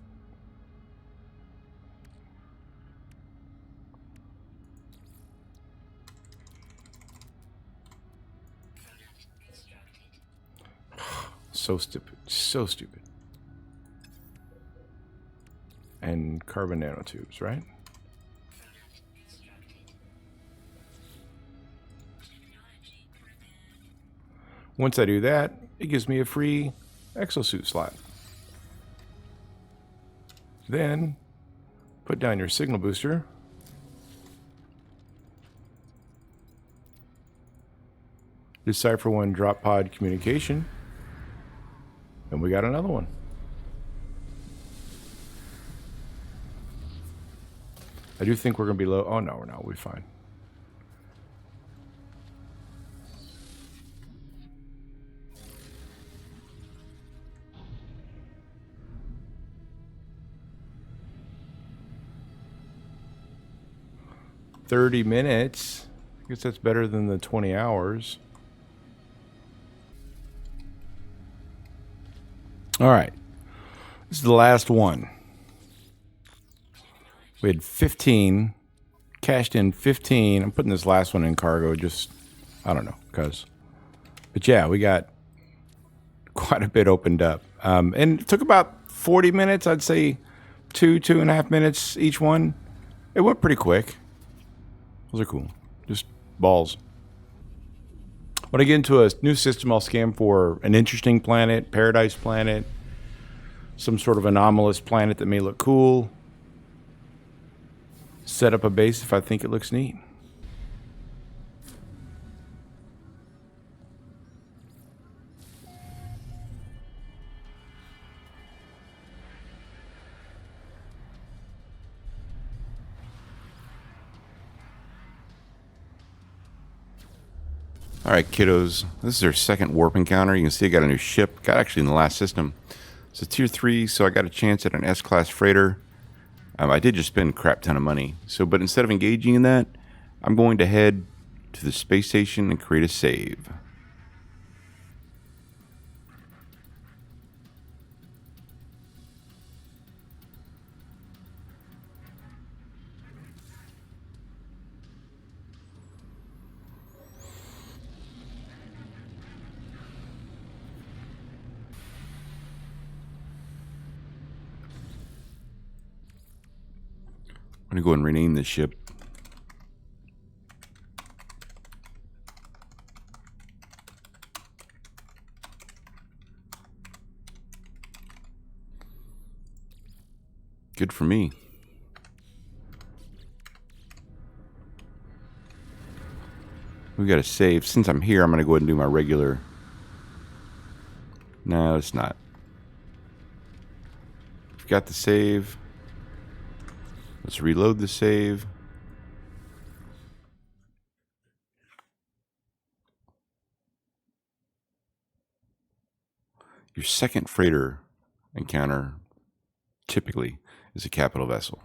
So stupid. So stupid. And carbon nanotubes, right? Once I do that, it gives me a free exosuit slot. Then, put down your signal booster. Decipher one drop pod communication. And we got another one. I do think we're going to be low. Oh, no, we're not. We'll be fine. $30 minutes. I guess that's better than the 20 hours. All right. This is the last one. We had 15, cashed in 15. I'm putting this last one in cargo just, I don't know, because. But yeah, we got quite a bit opened up. And it took about 40 minutes, I'd say 2.5 minutes each one. It went pretty quick. Those are cool. Just balls. When I get into a new system, I'll scan for an interesting planet, paradise planet, some sort of anomalous planet that may look cool. Set up a base if I think it looks neat. All right, kiddos. This is our second warp encounter. You can see I got a new ship. Got actually in the last system. It's a tier 3, so I got a chance at an S-class freighter. I did just spend a crap ton of money. But instead of engaging in that, I'm going to head to the space station and create a save. I'm going to go and rename this ship. Good for me. We got to save. Since I'm here, I'm going to go ahead and do my regular. No, it's not. We've got the save. Let's reload the save. Your second freighter encounter typically is a capital vessel.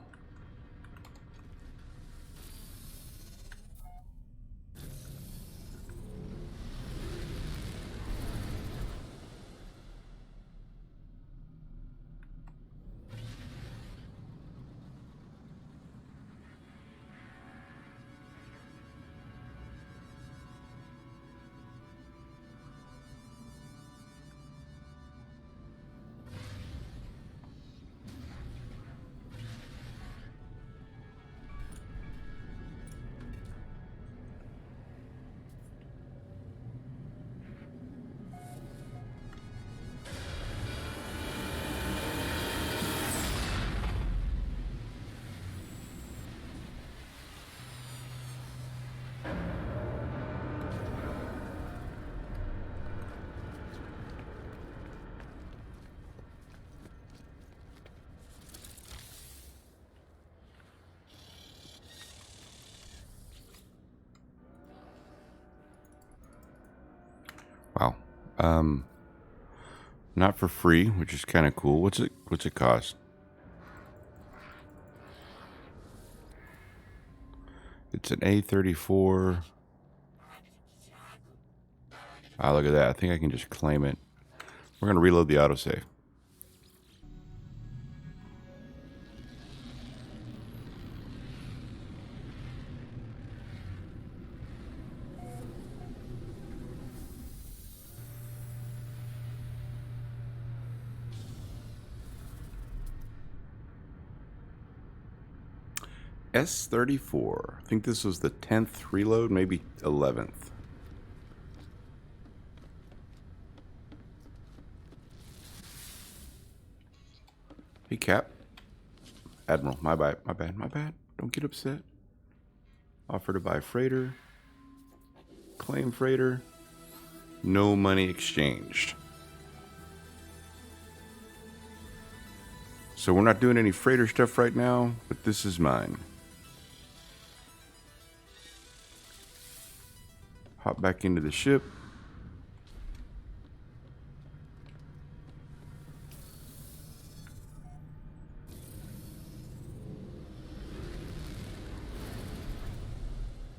Wow. Not for free, which is kind of cool. What's it cost? It's an A34. Ah, look at that. I think I can just claim it. We're going to reload the autosave. S34. I think this was the 10th reload, maybe 11th. Hey, Cap. Admiral, my bad. Don't get upset. Offer to buy freighter. Claim freighter. No money exchanged. So we're not doing any freighter stuff right now, but this is mine. Hop back into the ship.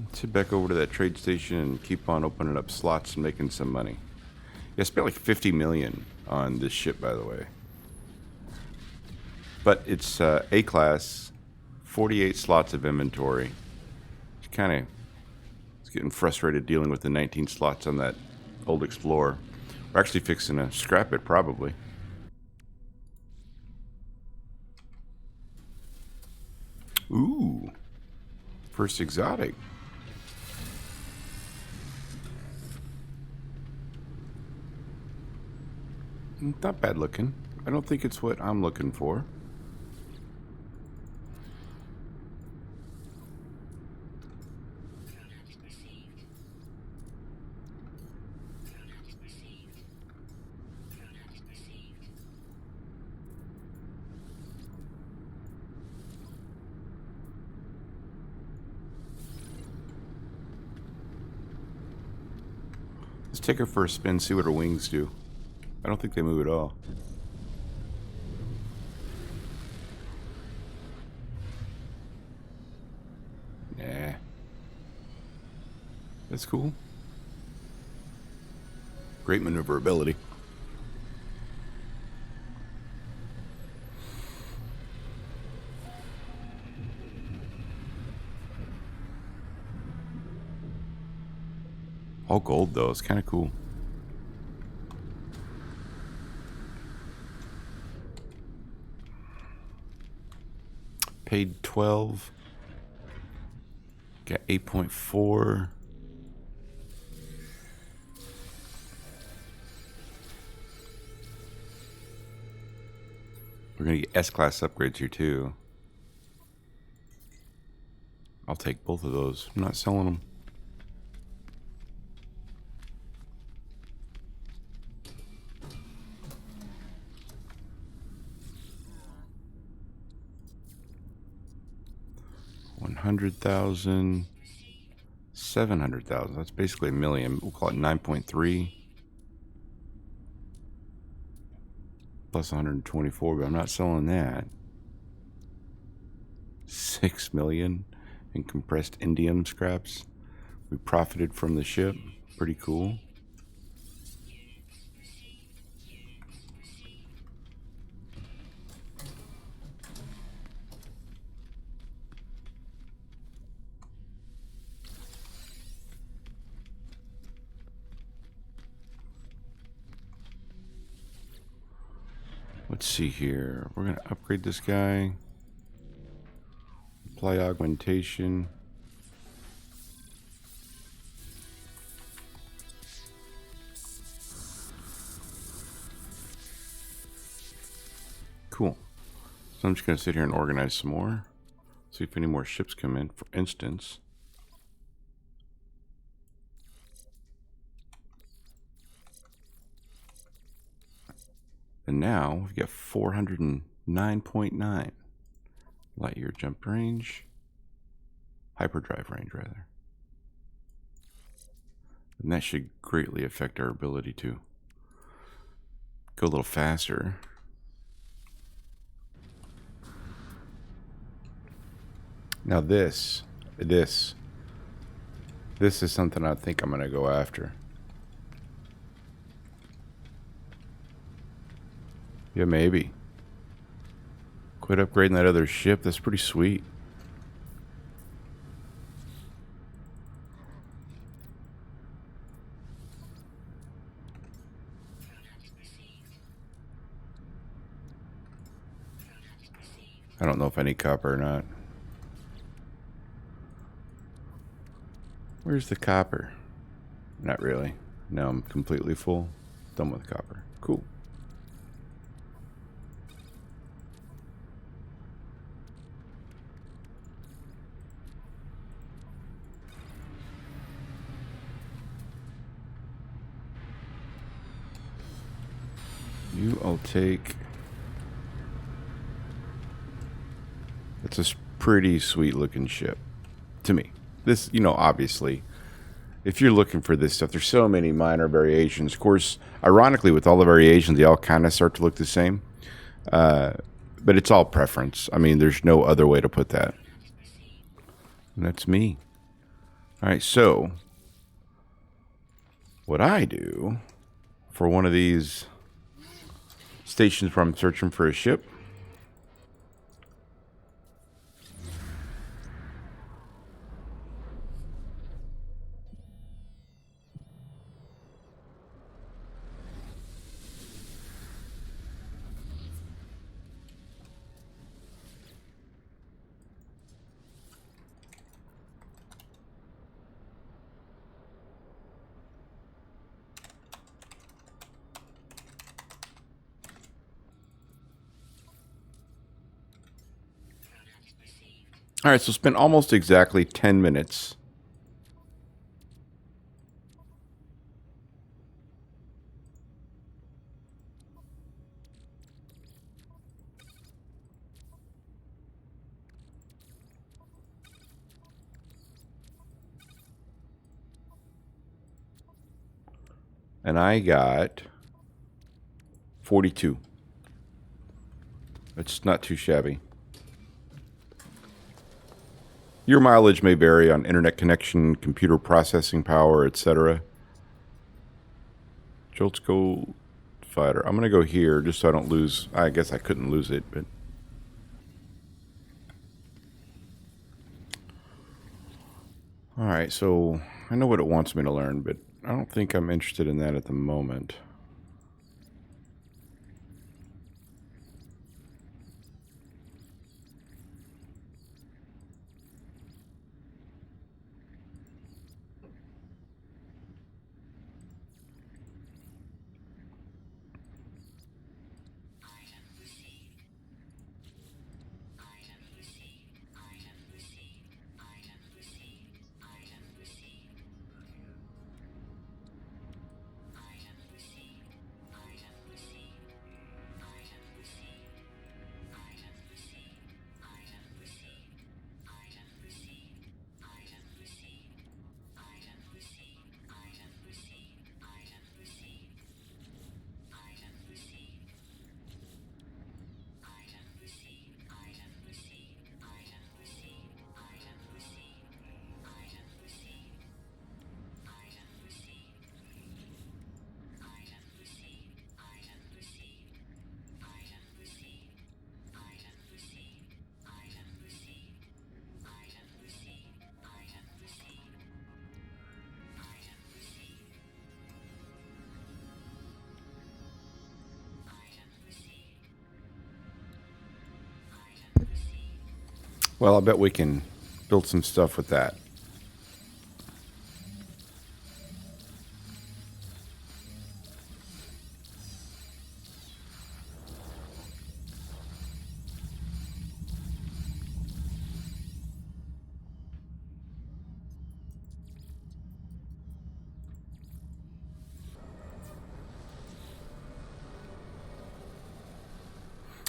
Let's head back over to that trade station and keep on opening up slots and making some money. Yeah, I spent like $50 million on this ship, by the way. But it's A-class, 48 slots of inventory. It's getting frustrated dealing with the 19 slots on that old Explorer. We're actually fixing to scrap it, probably. Ooh. First exotic. Not bad looking. I don't think it's what I'm looking for. Let's take her for a spin, see what her wings do. I don't think they move at all. Nah. That's cool. Great maneuverability. All gold though, it's kind of cool. Paid 12. Got 8.4. We're going to get S-Class upgrades here, too. I'll take both of those. I'm not selling them. $100,000. 700,000. That's basically a million. We'll call it 9.3. Plus 124, but I'm not selling that. 6 million in compressed indium scraps. We profited from the ship. Pretty cool. Let's see here. We're going to upgrade this guy. Apply augmentation. Cool. So I'm just going to sit here and organize some more. See if any more ships come in, for instance. And now we've got 409.9 light year jump range, hyperdrive range rather. And that should greatly affect our ability to go a little faster. Now this is something I think I'm going to go after. Yeah, maybe. Quit upgrading that other ship. That's pretty sweet. I don't know if I need copper or not. Where's the copper? Not really. No, I'm completely full. Done with copper. Cool. I'll take. It's a pretty sweet looking ship to me. This, you know, obviously, if you're looking for this stuff, there's so many minor variations. Of course, ironically, with all the variations, they all kind of start to look the same. But it's all preference. I mean, there's no other way to put that. And that's me. All right, so what I do for one of these stations where I'm searching for a ship, all right, so spent almost exactly 10 minutes. And I got 42. It's not too shabby. Your mileage may vary on internet connection, computer processing power, etc. Joat's Gold Fighter. I'm going to go here just so I don't lose. I guess I couldn't lose it, but. All right, so I know what it wants me to learn, but I don't think I'm interested in that at the moment. Well, I bet we can build some stuff with that.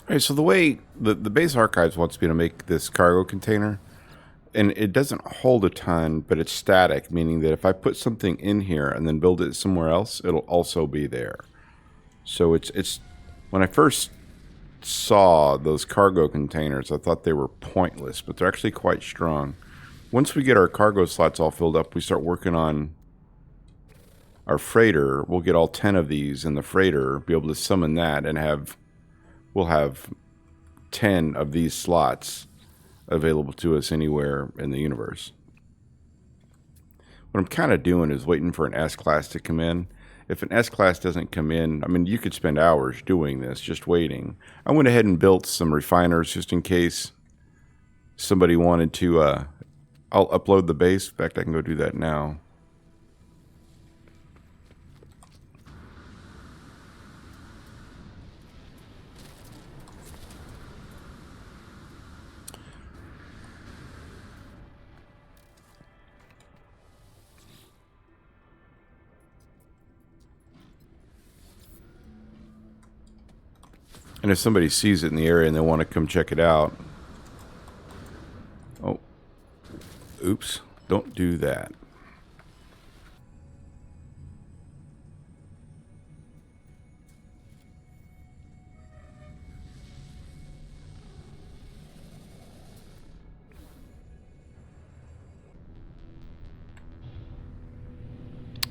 All right, so the way the base archives wants me to make this cargo container, and it doesn't hold a ton, but it's static, meaning that if I put something in here and then build it somewhere else, it'll also be there. So it's when I first saw those cargo containers, I thought they were pointless, but they're actually quite strong. Once we get our cargo slots all filled up, we start working on our freighter. We'll get all 10 of these in the freighter, be able to summon that, and we'll have 10 of these slots available to us anywhere in the universe. What I'm kind of doing is waiting for an S-Class to come in. If an S-Class doesn't come in, I mean, you could spend hours doing this, just waiting. I went ahead and built some refiners just in case somebody wanted to, I'll upload the base. In fact, I can go do that now. And if somebody sees it in the area and they want to come check it out. Oh, oops, don't do that.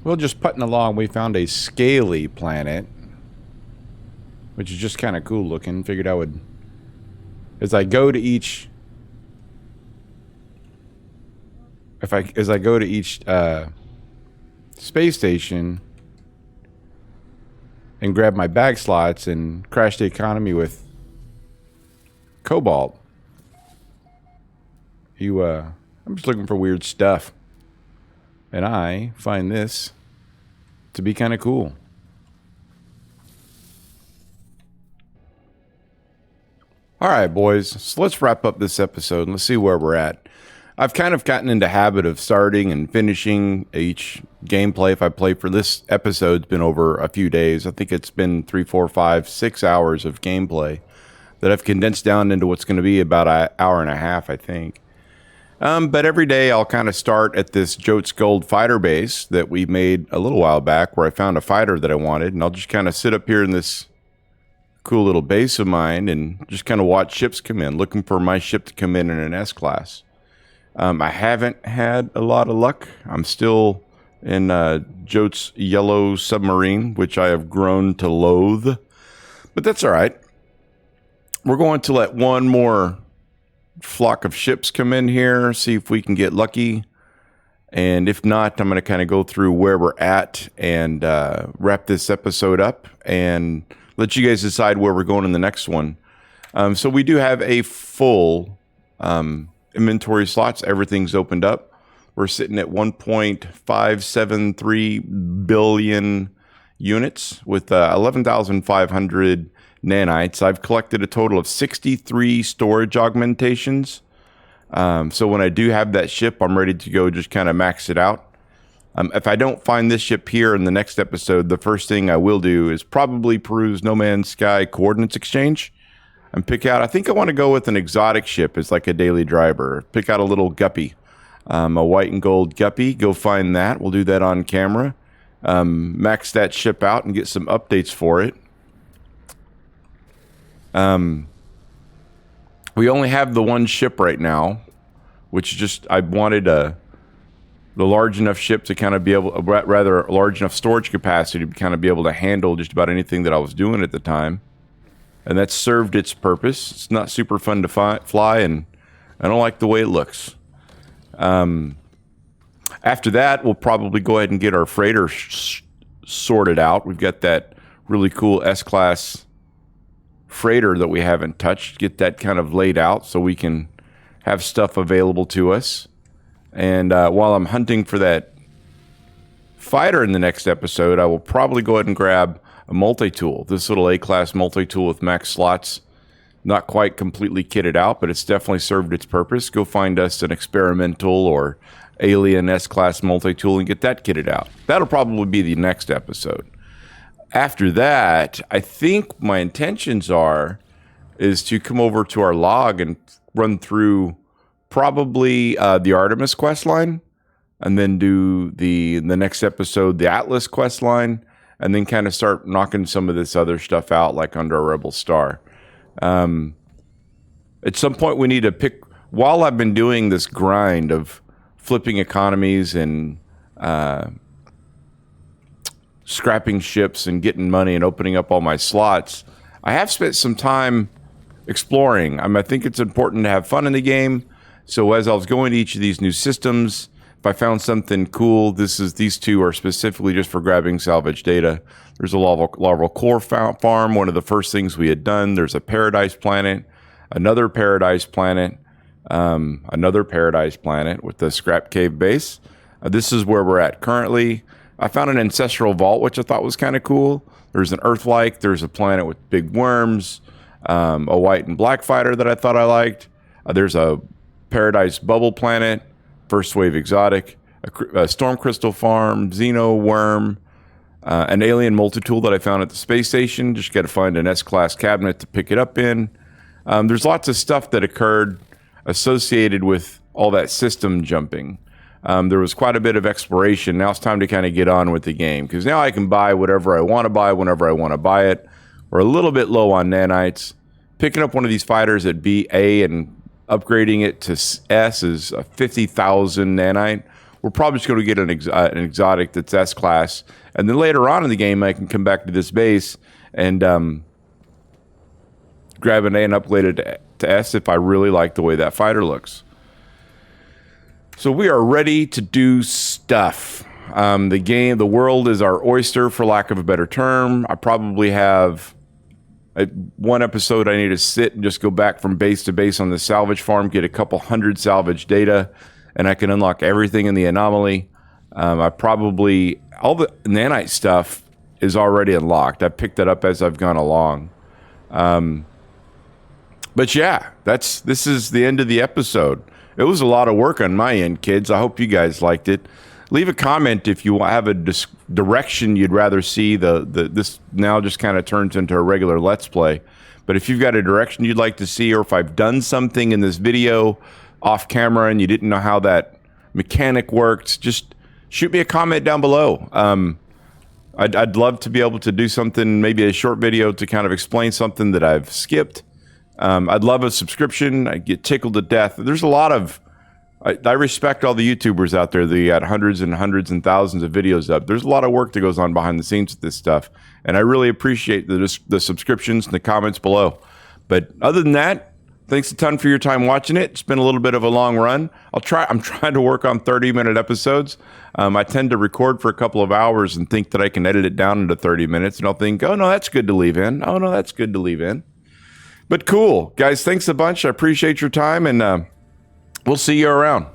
Well, just putting along, we found a scaly planet, which is just kind of cool looking. Figured I would, as I go to each, as I go to each space station and grab my bag slots and crash the economy with cobalt. I'm just looking for weird stuff, and I find this to be kind of cool. All right, boys, so let's wrap up this episode and let's see where we're at. I've kind of gotten into the habit of starting and finishing each gameplay. If I play for this episode, it's been over a few days. I think it's been 3, 4, 5, 6 hours of gameplay that I've condensed down into what's going to be about an hour and a half, I think. But every day I'll kind of start at this Joat's Gold fighter base that we made a little while back where I found a fighter that I wanted. And I'll just kind of sit up here in this cool little base of mine and just kind of watch ships come in, looking for my ship to come in an S-Class. I haven't had a lot of luck. I'm still in Joat's yellow submarine, which I have grown to loathe. But that's all right. We're going to let one more flock of ships come in here, see if we can get lucky. And if not, I'm going to kind of go through where we're at and wrap this episode up and let you guys decide where we're going in the next one. So we do have a full inventory slots. Everything's opened up. We're sitting at 1.573 billion units with 11,500 nanites. I've collected a total of 63 storage augmentations. So when I do have that ship, I'm ready to go just kind of max it out. If I don't find this ship here in the next episode, the first thing I will do is probably peruse No Man's Sky Coordinates Exchange and pick out, I think I want to go with an exotic ship as like a daily driver. Pick out a little guppy, a white and gold guppy. Go find that. We'll do that on camera. Max that ship out and get some updates for it. We only have the one ship right now, which just, I wanted the large enough ship to kind of be able, rather large enough storage capacity to kind of be able to handle just about anything that I was doing at the time. And that served its purpose. It's not super fun to fly, and I don't like the way it looks. After that, we'll probably go ahead and get our freighter sorted out. We've got that really cool S-Class freighter that we haven't touched. Get that kind of laid out so we can have stuff available to us. And while I'm hunting for that fighter in the next episode, I will probably go ahead and grab a multi-tool. This little A-class multi-tool with max slots. Not quite completely kitted out, but it's definitely served its purpose. Go find us an experimental or alien S-class multi-tool and get that kitted out. That'll probably be the next episode. After that, I think my intentions is to come over to our log and run through probably the Artemis quest line, and then do the next episode, the Atlas quest line, and then kind of start knocking some of this other stuff out, like under a Rebel Star. At some point, we need to pick. While I've been doing this grind of flipping economies and scrapping ships and getting money and opening up all my slots, I have spent some time exploring. I think it's important to have fun in the game. So as I was going to each of these new systems, if I found something cool, these two are specifically just for grabbing salvage data. There's a larval core farm, one of the first things we had done. There's a paradise planet, another paradise planet with the scrap cave base. This is where we're at currently. I found an ancestral vault, which I thought was kind of cool. There's an Earth-like. There's a planet with big worms, a white and black fighter that I thought I liked. There's a paradise bubble planet, first wave exotic, a storm crystal farm, xeno worm, an alien multi-tool that I found at the space station. Just got to find an S-class cabinet to pick it up in. There's lots of stuff that occurred associated with all that system jumping. There was quite a bit of exploration. Now it's time to kind of get on with the game, because now I can buy whatever I want to buy whenever I want to buy it. We're a little bit low on nanites. Picking up one of these fighters at BA and upgrading it to S is a 50,000 nanite. We're probably just going to get an exotic that's S-class. And then later on in the game, I can come back to this base and grab an A and upgrade it to S if I really like the way that fighter looks. So we are ready to do stuff. The world is our oyster, for lack of a better term. I probably have one episode I need to sit and just go back from base to base on the salvage farm, get a couple hundred salvage data, and I can unlock everything in the anomaly. All the nanite stuff is already unlocked. I picked that up as I've gone along. But yeah, this is the end of the episode. It was a lot of work on my end, kids. I hope you guys liked it. Leave a comment if you have a direction you'd rather see. This now just kind of turns into a regular Let's Play. But if you've got a direction you'd like to see, or if I've done something in this video off camera and you didn't know how that mechanic worked, just shoot me a comment down below. I'd love to be able to do something, maybe a short video to kind of explain something that I've skipped. I'd love a subscription. I get tickled to death. There's a lot of... I respect all the YouTubers out there. They got hundreds and thousands of videos up. There's a lot of work that goes on behind the scenes with this stuff. And I really appreciate the subscriptions and the comments below. But other than that, thanks a ton for your time watching it. It's been a little bit of a long run. I'm trying to work on 30-minute episodes. I tend to record for a couple of hours and think that I can edit it down into 30 minutes. And I'll think, oh, no, that's good to leave in. Oh, no, that's good to leave in. But cool. Guys, thanks a bunch. I appreciate your time, and we'll see you around.